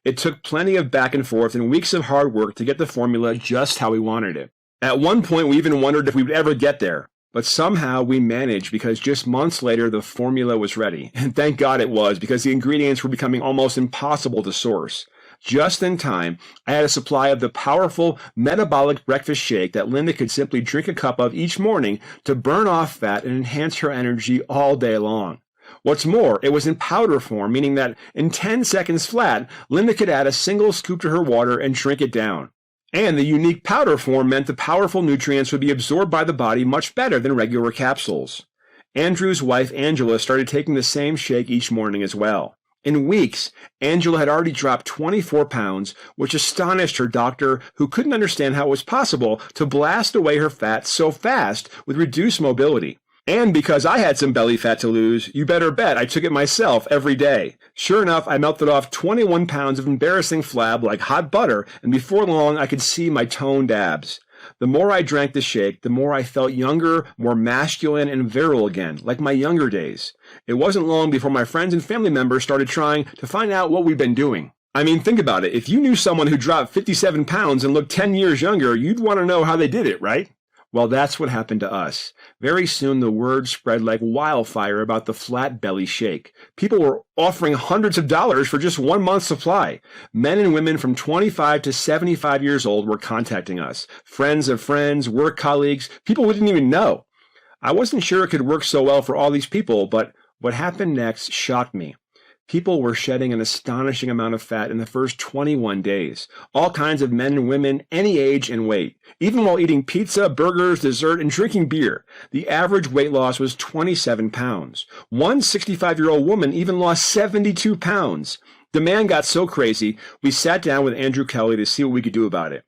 It took plenty of back and forth and weeks of hard work to get the formula just how we wanted it. At one point, we even wondered if we would ever get there. But somehow we managed because just months later, the formula was ready. And thank God it was, because the ingredients were becoming almost impossible to source. Just in time, I had a supply of the powerful metabolic breakfast shake that Linda could simply drink a cup of each morning to burn off fat and enhance her energy all day long. What's more, it was in powder form, meaning that in 10 seconds flat, Linda could add a single scoop to her water and drink it down. And the unique powder form meant the powerful nutrients would be absorbed by the body much better than regular capsules. Andrew's wife, Angela, started taking the same shake each morning as well. In weeks, Angela had already dropped 24 pounds, which astonished her doctor, who couldn't understand how it was possible to blast away her fat so fast with reduced mobility. And because I had some belly fat to lose, you better bet I took it myself every day. Sure enough, I melted off 21 pounds of embarrassing flab like hot butter, and before long I could see my toned abs. The more I drank the shake, the more I felt younger, more masculine and virile again, like my younger days. It wasn't long before my friends and family members started trying to find out what we've been doing. I mean, think about it. If you knew someone who dropped 57 pounds and looked 10 years younger, you'd want to know how they did it, right? Well, that's what happened to us. Very soon, the word spread like wildfire about the flat belly shake. People were offering hundreds of dollars for just 1 month's supply. Men and women from 25 to 75 years old were contacting us. Friends of friends, work colleagues, people we didn't even know. I wasn't sure it could work so well for all these people, but what happened next shocked me. People were shedding an astonishing amount of fat in the first 21 days. All kinds of men and women, any age and weight. Even while eating pizza, burgers, dessert, and drinking beer, the average weight loss was 27 pounds. One 65-year-old woman even lost 72 pounds. Demand got so crazy, we sat down with Andrew Kelly to see what we could do about it.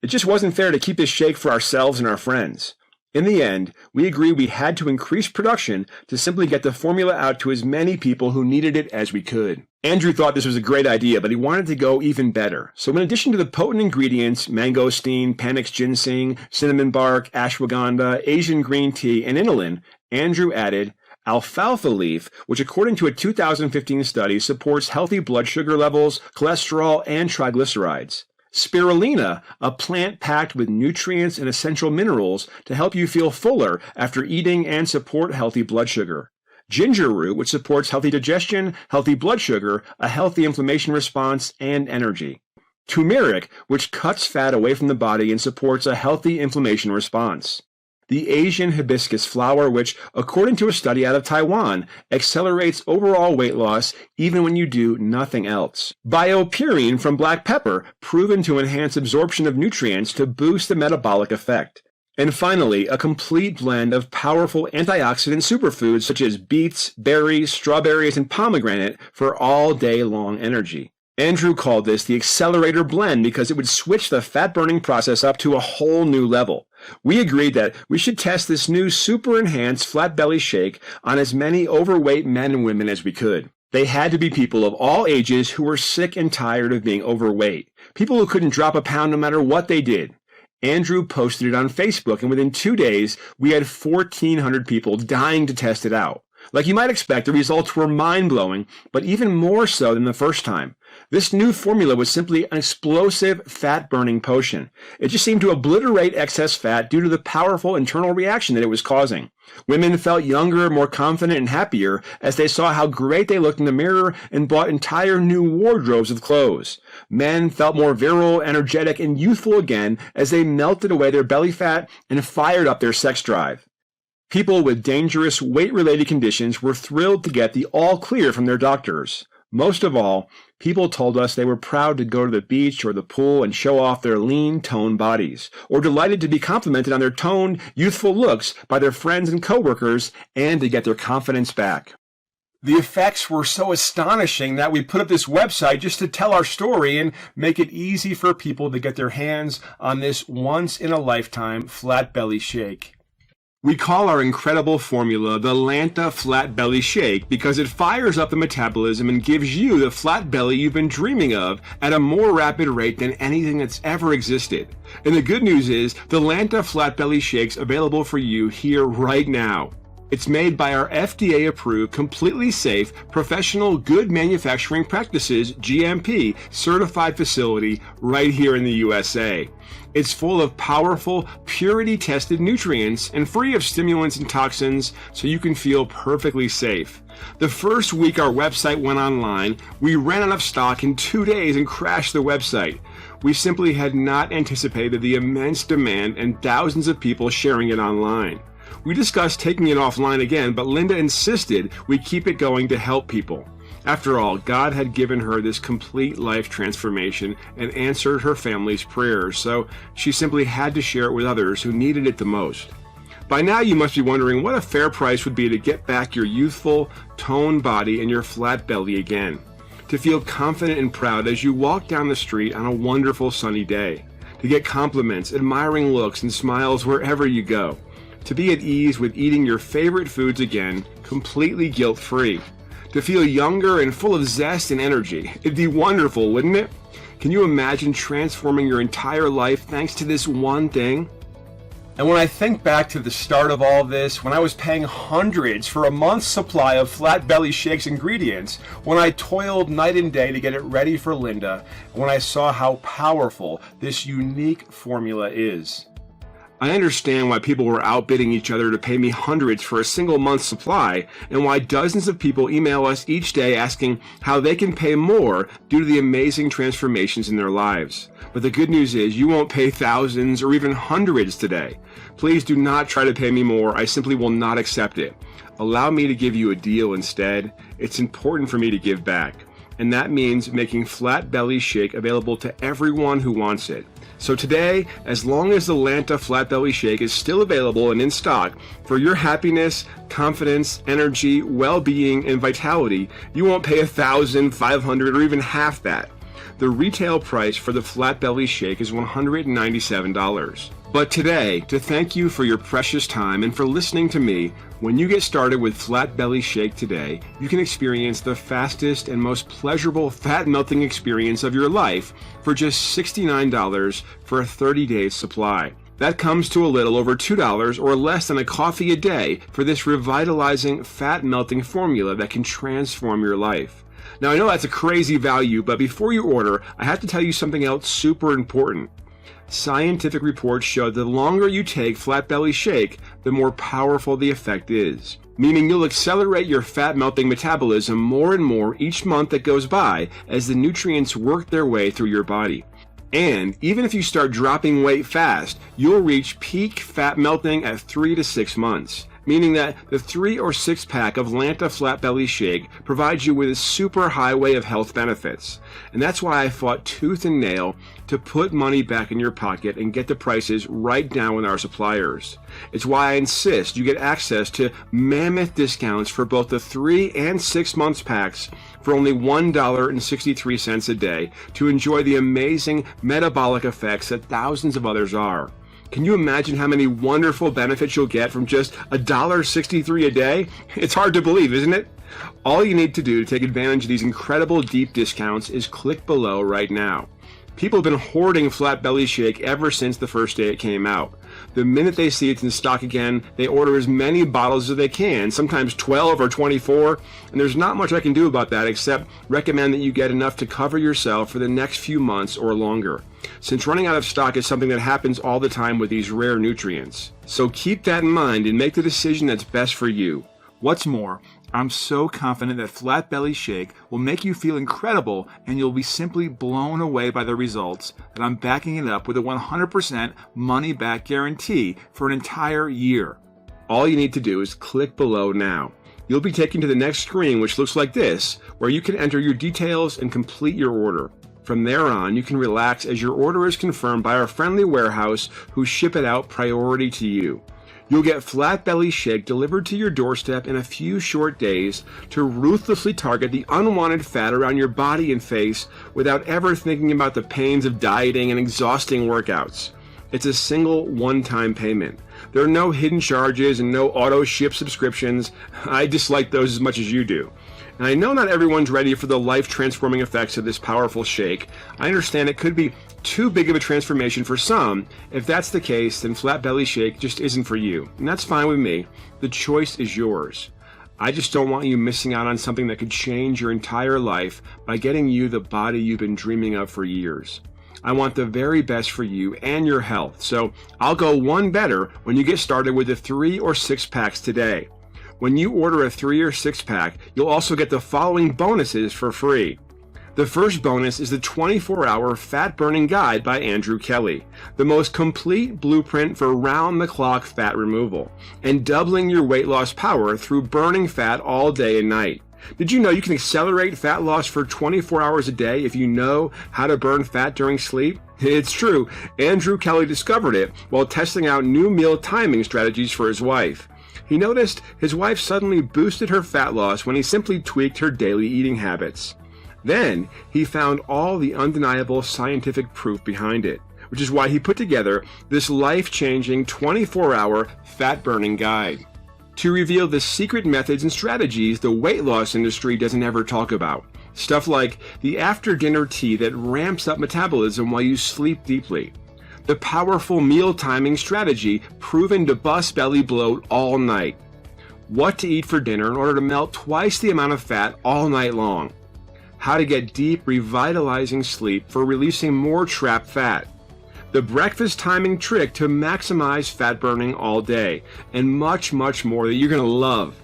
It just wasn't fair to keep this shake for ourselves and our friends. In the end, we agreed we had to increase production to simply get the formula out to as many people who needed it as we could. Andrew thought this was a great idea, but he wanted to go even better. So in addition to the potent ingredients, mangosteen, panax ginseng, cinnamon bark, ashwagandha, Asian green tea, and inulin, Andrew added alfalfa leaf, which according to a 2015 study supports healthy blood sugar levels, cholesterol, and triglycerides. Spirulina, a plant packed with nutrients and essential minerals to help you feel fuller after eating and support healthy blood sugar. Ginger root, which supports healthy digestion, healthy blood sugar, a healthy inflammation response, and energy. Turmeric, which cuts fat away from the body and supports a healthy inflammation response. The Asian hibiscus flower, which, according to a study out of Taiwan, accelerates overall weight loss even when you do nothing else. Biopurine from black pepper, proven to enhance absorption of nutrients to boost the metabolic effect. And finally, a complete blend of powerful antioxidant superfoods such as beets, berries, strawberries, and pomegranate for all day long energy. Andrew called this the accelerator blend because it would switch the fat-burning process up to a whole new level. We agreed that we should test this new super-enhanced flat belly shake on as many overweight men and women as we could. They had to be people of all ages who were sick and tired of being overweight, people who couldn't drop a pound no matter what they did. Andrew posted it on Facebook, and within 2 days, we had 1,400 people dying to test it out. Like you might expect, the results were mind-blowing, but even more so than the first time. This new formula was simply an explosive fat-burning potion. It just seemed to obliterate excess fat due to the powerful internal reaction that it was causing. Women felt younger, more confident, and happier as they saw how great they looked in the mirror and bought entire new wardrobes of clothes. Men felt more virile, energetic, and youthful again as they melted away their belly fat and fired up their sex drive. People with dangerous weight-related conditions were thrilled to get the all-clear from their doctors. Most of all, people told us they were proud to go to the beach or the pool and show off their lean, toned bodies, or delighted to be complimented on their toned, youthful looks by their friends and coworkers, and to get their confidence back. The effects were so astonishing that we put up this website just to tell our story and make it easy for people to get their hands on this once-in-a-lifetime flat belly shake. We call our incredible formula the Lanta Flat Belly Shake because it fires up the metabolism and gives you the flat belly you've been dreaming of at a more rapid rate than anything that's ever existed. And the good news is the Lanta Flat Belly Shake's available for you here right now. It's made by our FDA-approved, completely safe, professional good manufacturing practices, GMP, certified facility right here in the USA. It's full of powerful, purity-tested nutrients and free of stimulants and toxins so you can feel perfectly safe. The first week our website went online, we ran out of stock in 2 days and crashed the website. We simply had not anticipated the immense demand and thousands of people sharing it online. We discussed taking it offline again, but Linda insisted we keep it going to help people. After all, God had given her this complete life transformation and answered her family's prayers, so she simply had to share it with others who needed it the most. By now you must be wondering what a fair price would be to get back your youthful, toned body and your flat belly again. To feel confident and proud as you walk down the street on a wonderful sunny day. To get compliments, admiring looks, and smiles wherever you go. To be at ease with eating your favorite foods again, completely guilt-free. To feel younger and full of zest and energy. It'd be wonderful, wouldn't it? Can you imagine transforming your entire life thanks to this one thing? And when I think back to the start of all this, when I was paying hundreds for a month's supply of flat belly shakes ingredients, when I toiled night and day to get it ready for Linda, when I saw how powerful this unique formula is, I understand why people were outbidding each other to pay me hundreds for a single month's supply, and why dozens of people email us each day asking how they can pay more due to the amazing transformations in their lives. But the good news is you won't pay thousands or even hundreds today. Please do not try to pay me more. I simply will not accept it. Allow me to give you a deal instead. It's important for me to give back. And that means making Flat Belly Shake available to everyone who wants it. So today, as long as the Lanta Flat Belly Shake is still available and in stock, for your happiness, confidence, energy, well-being, and vitality, you won't pay $1,000, $500, or even half that. The retail price for the Flat Belly Shake is $197. But today, to thank you for your precious time and for listening to me, when you get started with Flat Belly Shake today, you can experience the fastest and most pleasurable fat melting experience of your life for just $69 for a 30-day supply. That comes to a little over $2 or less than a coffee a day for this revitalizing fat melting formula that can transform your life. Now, I know that's a crazy value, but before you order, I have to tell you something else super important. Scientific reports show that the longer you take Flat Belly Shake, the more powerful the effect is. Meaning you'll accelerate your fat melting metabolism more and more each month that goes by as the nutrients work their way through your body. And even if you start dropping weight fast, you'll reach peak fat melting at 3 to 6 months. Meaning that the 3 or 6 pack of Lanta Flat Belly Shake provides you with a super highway of health benefits. And that's why I fought tooth and nail to put money back in your pocket and get the prices right down with our suppliers. It's why I insist you get access to mammoth discounts for both the 3 and 6 months packs for only $1.63 a day to enjoy the amazing metabolic effects that thousands of others are. Can you imagine how many wonderful benefits you'll get from just $1.63 a day? It's hard to believe, isn't it? All you need to do to take advantage of these incredible deep discounts is click below right now. People have been hoarding Flat Belly Shake ever since the first day it came out. The minute they see it's in stock again, they order as many bottles as they can, sometimes 12 or 24, and there's not much I can do about that except recommend that you get enough to cover yourself for the next few months or longer, since running out of stock is something that happens all the time with these rare nutrients. So keep that in mind and make the decision that's best for you. What's more, I'm so confident that Flat Belly Shake will make you feel incredible and you'll be simply blown away by the results that I'm backing it up with a 100% money back guarantee for an entire year. All you need to do is click below now. You'll be taken to the next screen, which looks like this, where you can enter your details and complete your order. From there on, you can relax as your order is confirmed by our friendly warehouse who ship it out priority to you. You'll get Flat Belly Shake delivered to your doorstep in a few short days to ruthlessly target the unwanted fat around your body and face without ever thinking about the pains of dieting and exhausting workouts. It's a single one-time payment. There are no hidden charges and no auto-ship subscriptions. I dislike those as much as you do. And I know not everyone's ready for the life-transforming effects of this powerful shake. I understand it could be too big of a transformation for some. If that's the case, then Flat Belly Shake just isn't for you. And that's fine with me. The choice is yours. I just don't want you missing out on something that could change your entire life by getting you the body you've been dreaming of for years. I want the very best for you and your health. So I'll go one better when you get started with the 3 or 6 packs today. When you order a 3 or 6 pack, you'll also get the following bonuses for free. The first bonus is the 24-hour Fat Burning Guide by Andrew Kelly, the most complete blueprint for round-the-clock fat removal, and doubling your weight loss power through burning fat all day and night. Did you know you can accelerate fat loss for 24 hours a day if you know how to burn fat during sleep? It's true. Andrew Kelly discovered it while testing out new meal timing strategies for his wife. He noticed his wife suddenly boosted her fat loss when he simply tweaked her daily eating habits. Then he found all the undeniable scientific proof behind it, which is why he put together this life-changing 24-hour fat-burning guide to reveal the secret methods and strategies the weight loss industry doesn't ever talk about. Stuff like the after-dinner tea that ramps up metabolism while you sleep deeply, the powerful meal timing strategy proven to bust belly bloat all night, what to eat for dinner in order to melt twice the amount of fat all night long, how to get deep, revitalizing sleep for releasing more trapped fat, the breakfast timing trick to maximize fat burning all day, and much, much more that you're going to love.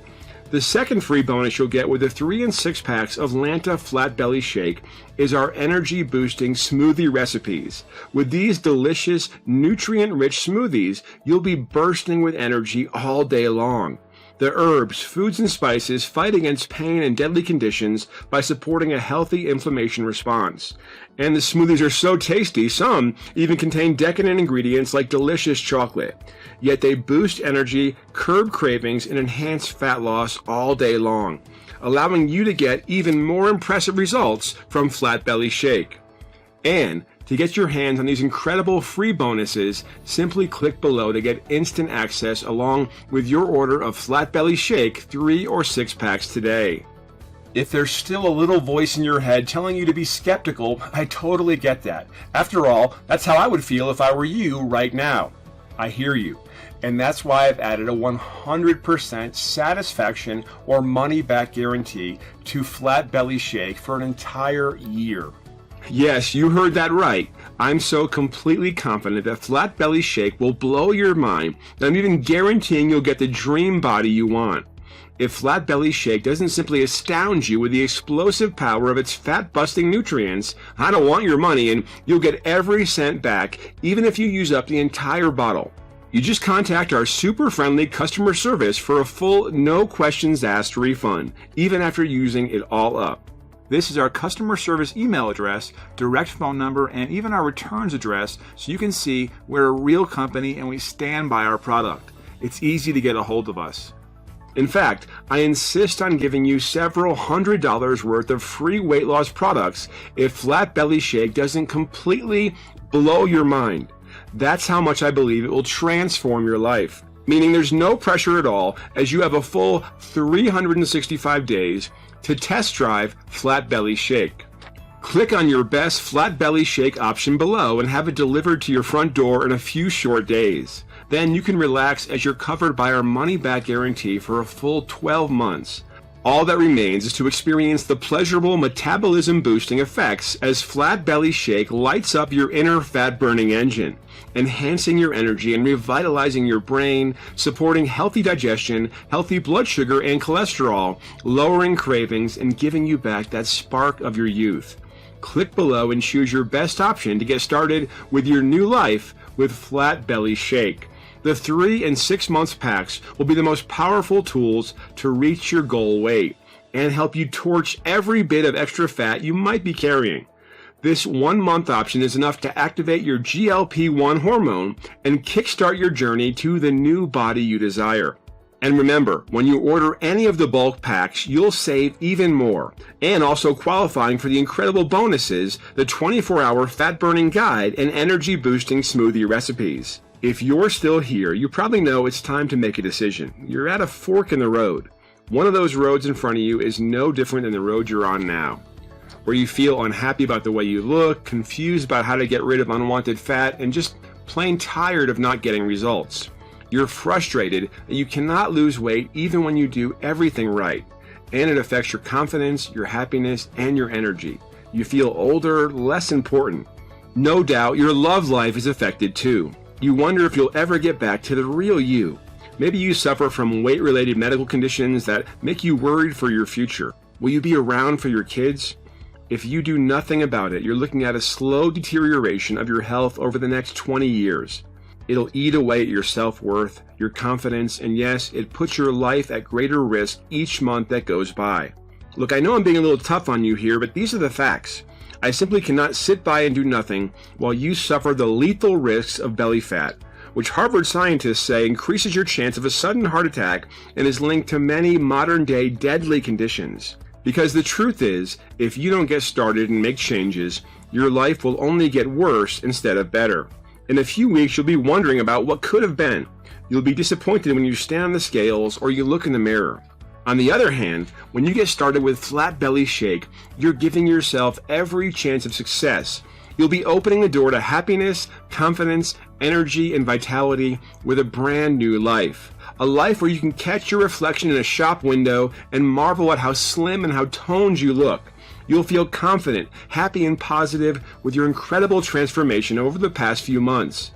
The second free bonus you'll get with the 3 and 6 packs of Lanta Flat Belly Shake is our energy boosting smoothie recipes. With these delicious, nutrient rich smoothies, you'll be bursting with energy all day long. The herbs, foods, and spices fight against pain and deadly conditions by supporting a healthy inflammation response. And the smoothies are so tasty, some even contain decadent ingredients like delicious chocolate. Yet they boost energy, curb cravings, and enhance fat loss all day long, allowing you to get even more impressive results from Flat Belly Shake. And to get your hands on these incredible free bonuses, simply click below to get instant access along with your order of Flat Belly Shake 3 or 6 packs today. If there's still a little voice in your head telling you to be skeptical, I totally get that. After all, that's how I would feel if I were you right now. I hear you. And that's why I've added a 100% satisfaction or money-back guarantee to Flat Belly Shake for an entire year. Yes, you heard that right. I'm so completely confident that Flat Belly Shake will blow your mind that I'm even guaranteeing you'll get the dream body you want. If Flat Belly Shake doesn't simply astound you with the explosive power of its fat-busting nutrients, I don't want your money, and you'll get every cent back, even if you use up the entire bottle. You just contact our super friendly customer service for a full, no questions asked refund, even after using it all up. This is our customer service email address, direct phone number, and even our returns address, so you can see we're a real company and we stand by our product. It's easy to get a hold of us. In fact, I insist on giving you several $100s worth of free weight loss products if Flat Belly Shake doesn't completely blow your mind. That's how much I believe it will transform your life. Meaning there's no pressure at all, as you have a full 365 days to test drive Flat Belly Shake. Click on your best Flat Belly Shake option below and have it delivered to your front door in a few short days. Then you can relax as you're covered by our money-back guarantee for a full 12 months. All that remains is to experience the pleasurable metabolism-boosting effects as Flat Belly Shake lights up your inner fat-burning engine, enhancing your energy and revitalizing your brain, supporting healthy digestion, healthy blood sugar and cholesterol, lowering cravings, and giving you back that spark of your youth. Click below and choose your best option to get started with your new life with Flat Belly Shake. The 3 and 6 month packs will be the most powerful tools to reach your goal weight and help you torch every bit of extra fat you might be carrying. This 1 month option is enough to activate your GLP-1 hormone and kickstart your journey to the new body you desire. And remember, when you order any of the bulk packs, you'll save even more, and also qualifying for the incredible bonuses, the 24-hour fat-burning guide and energy-boosting smoothie recipes. If you're still here, you probably know it's time to make a decision. You're at a fork in the road. One of those roads in front of you is no different than the road you're on now, where you feel unhappy about the way you look, confused about how to get rid of unwanted fat, and just plain tired of not getting results. You're frustrated that you cannot lose weight even when you do everything right, and it affects your confidence, your happiness, and your energy. You feel older, less important. No doubt your love life is affected too. You wonder if you'll ever get back to the real you. Maybe you suffer from weight-related medical conditions that make you worried for your future. Will you be around for your kids? If you do nothing about it, you're looking at a slow deterioration of your health over the next 20 years. It'll eat away at your self-worth, your confidence, and yes, it puts your life at greater risk each month that goes by. Look, I know I'm being a little tough on you here, but these are the facts. I simply cannot sit by and do nothing while you suffer the lethal risks of belly fat, which Harvard scientists say increases your chance of a sudden heart attack and is linked to many modern-day deadly conditions. Because the truth is, if you don't get started and make changes, your life will only get worse instead of better. In a few weeks, you'll be wondering about what could have been. You'll be disappointed when you stand on the scales or you look in the mirror. On the other hand, when you get started with Flat Belly Shake, you're giving yourself every chance of success. You'll be opening the door to happiness, confidence, energy, and vitality with a brand new life. A life where you can catch your reflection in a shop window and marvel at how slim and how toned you look. You'll feel confident, happy, and positive with your incredible transformation over the past few months.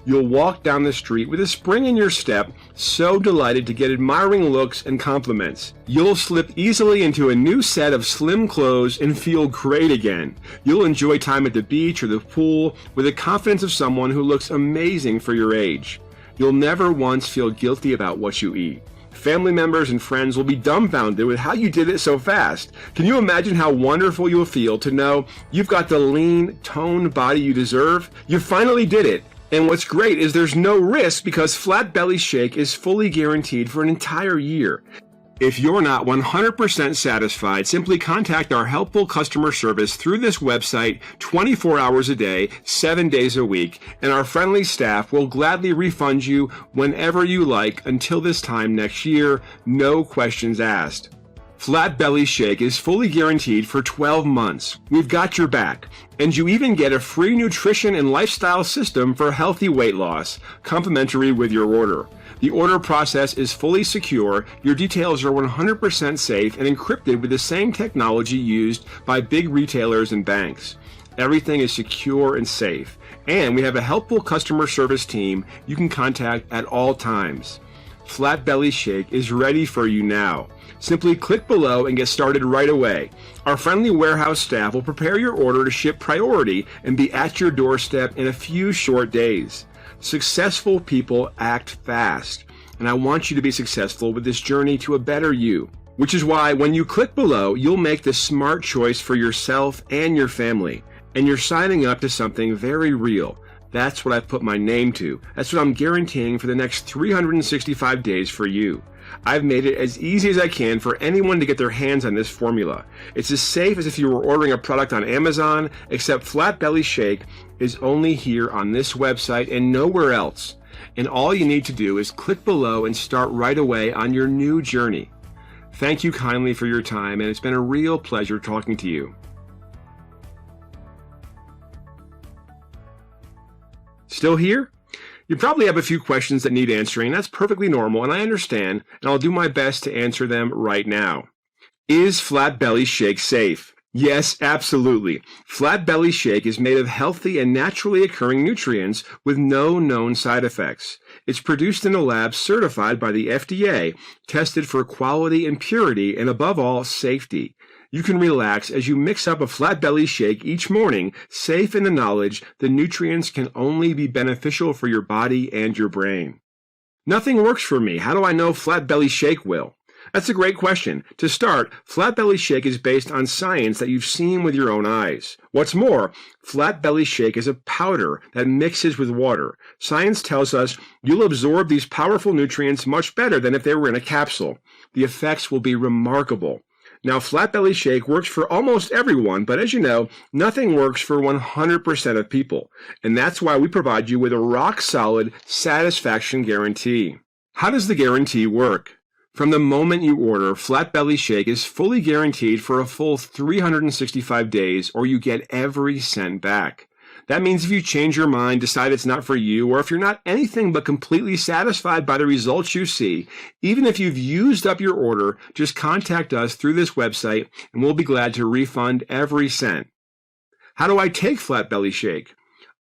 You'll walk down the street with a spring in your step, so delighted to get admiring looks and compliments. You'll slip easily into a new set of slim clothes and feel great again. You'll enjoy time at the beach or the pool with the confidence of someone who looks amazing for your age. You'll never once feel guilty about what you eat. Family members and friends will be dumbfounded with how you did it so fast. Can you imagine how wonderful you'll feel to know you've got the lean, toned body you deserve? You finally did it. And what's great is there's no risk because Flat Belly Shake is fully guaranteed for an entire year. If you're not 100% satisfied, simply contact our helpful customer service through this website 24 hours a day, 7 days a week, and our friendly staff will gladly refund you whenever you like until this time next year, no questions asked. Flat Belly Shake is fully guaranteed for 12 months. We've got your back. And you even get a free nutrition and lifestyle system for healthy weight loss, complimentary with your order. The order process is fully secure, your details are 100% safe and encrypted with the same technology used by big retailers and banks. Everything is secure and safe. And we have a helpful customer service team you can contact at all times. Flat Belly Shake is ready for you now. Simply click below and get started right away. Our friendly warehouse staff will prepare your order to ship priority and be at your doorstep in a few short days. Successful people act fast, and I want you to be successful with this journey to a better you. Which is why when you click below, you'll make the smart choice for yourself and your family, and you're signing up to something very real. That's what I've put my name to. That's what I'm guaranteeing for the next 365 days for you. I've made it as easy as I can for anyone to get their hands on this formula. It's as safe as if you were ordering a product on Amazon, except Flat Belly Shake is only here on this website and nowhere else. And all you need to do is click below and start right away on your new journey. Thank you kindly for your time, and it's been a real pleasure talking to you. Still here? You probably have a few questions that need answering. That's perfectly normal, and I understand, and I'll do my best to answer them right now. Is Flat Belly Shake safe? Yes, absolutely. Flat Belly Shake is made of healthy and naturally occurring nutrients with no known side effects. It's produced in a lab certified by the FDA, tested for quality and purity, and above all, safety. You can relax as you mix up a Flat Belly Shake each morning, safe in the knowledge the nutrients can only be beneficial for your body and your brain. Nothing works for me. How do I know Flat Belly Shake will? That's a great question. To start, Flat Belly Shake is based on science that you've seen with your own eyes. What's more, Flat Belly Shake is a powder that mixes with water. Science tells us you'll absorb these powerful nutrients much better than if they were in a capsule. The effects will be remarkable. Now, Flat Belly Shake works for almost everyone, but as you know, nothing works for 100% of people. And that's why we provide you with a rock-solid satisfaction guarantee. How does the guarantee work? From the moment you order, Flat Belly Shake is fully guaranteed for a full 365 days, or you get every cent back. That means if you change your mind, decide it's not for you, or if you're not anything but completely satisfied by the results you see, even if you've used up your order, just contact us through this website and we'll be glad to refund every cent. How do I take Flat Belly Shake?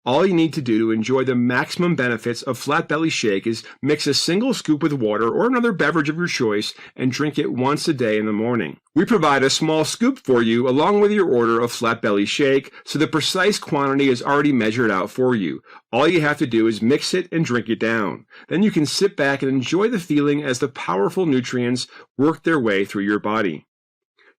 All you need to do to enjoy the maximum benefits of Flat Belly Shake is mix a single scoop with water or another beverage of your choice and drink it once a day in the morning. We provide a small scoop for you along with your order of Flat Belly Shake, so the precise quantity is already measured out for you. All you have to do is mix it and drink it down. Then you can sit back and enjoy the feeling as the powerful nutrients work their way through your body.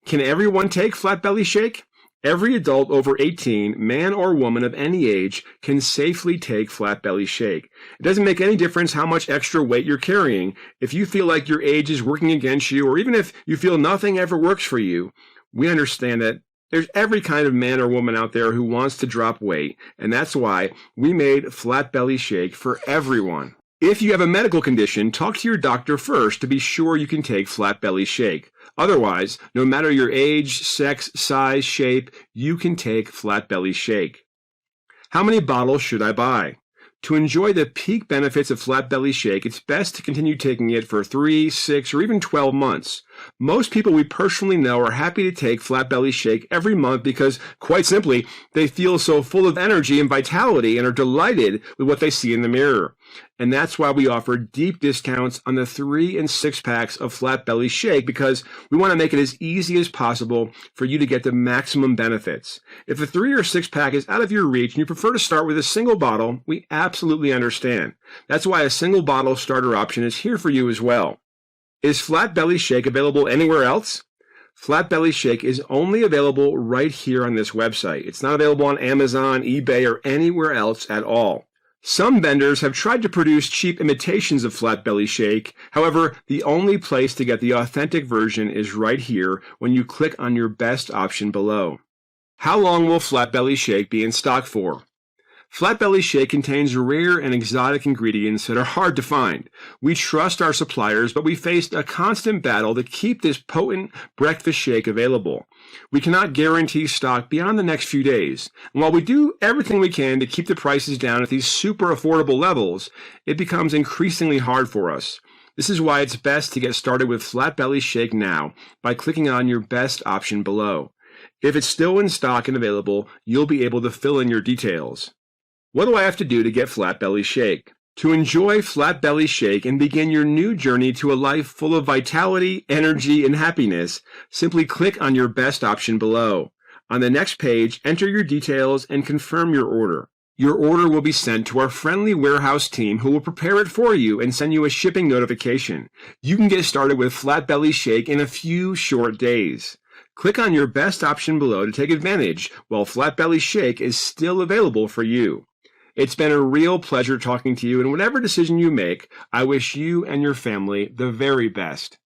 Can everyone take Flat Belly Shake? Every adult over 18, man or woman of any age, can safely take Flat Belly Shake. It doesn't make any difference how much extra weight you're carrying. If you feel like your age is working against you, or even if you feel nothing ever works for you, we understand that there's every kind of man or woman out there who wants to drop weight, and that's why we made Flat Belly Shake for everyone. If you have a medical condition, talk to your doctor first to be sure you can take Flat Belly Shake. Otherwise, no matter your age, sex, size, shape, you can take Flat Belly Shake. How many bottles should I buy? To enjoy the peak benefits of Flat Belly Shake, it's best to continue taking it for 3, 6, or even 12 months. Most people we personally know are happy to take Flat Belly Shake every month because, quite simply, they feel so full of energy and vitality and are delighted with what they see in the mirror. And that's why we offer deep discounts on the 3 and 6 packs of Flat Belly Shake, because we want to make it as easy as possible for you to get the maximum benefits. If a 3 or 6 pack is out of your reach and you prefer to start with a single bottle, we absolutely understand. That's why a single bottle starter option is here for you as well. Is Flat Belly Shake available anywhere else? Flat Belly Shake is only available right here on this website. It's not available on Amazon, eBay, or anywhere else at all. Some vendors have tried to produce cheap imitations of Flat Belly Shake. However, the only place to get the authentic version is right here when you click on your best option below. How long will Flat Belly Shake be in stock for? Flat Belly Shake contains rare and exotic ingredients that are hard to find. We trust our suppliers, but we faced a constant battle to keep this potent breakfast shake available. We cannot guarantee stock beyond the next few days. And while we do everything we can to keep the prices down at these super affordable levels, it becomes increasingly hard for us. This is why it's best to get started with Flat Belly Shake now by clicking on your best option below. If it's still in stock and available, you'll be able to fill in your details. What do I have to do to get Flat Belly Shake? To enjoy Flat Belly Shake and begin your new journey to a life full of vitality, energy, and happiness, simply click on your best option below. On the next page, enter your details and confirm your order. Your order will be sent to our friendly warehouse team who will prepare it for you and send you a shipping notification. You can get started with Flat Belly Shake in a few short days. Click on your best option below to take advantage while Flat Belly Shake is still available for you. It's been a real pleasure talking to you, and whatever decision you make, I wish you and your family the very best.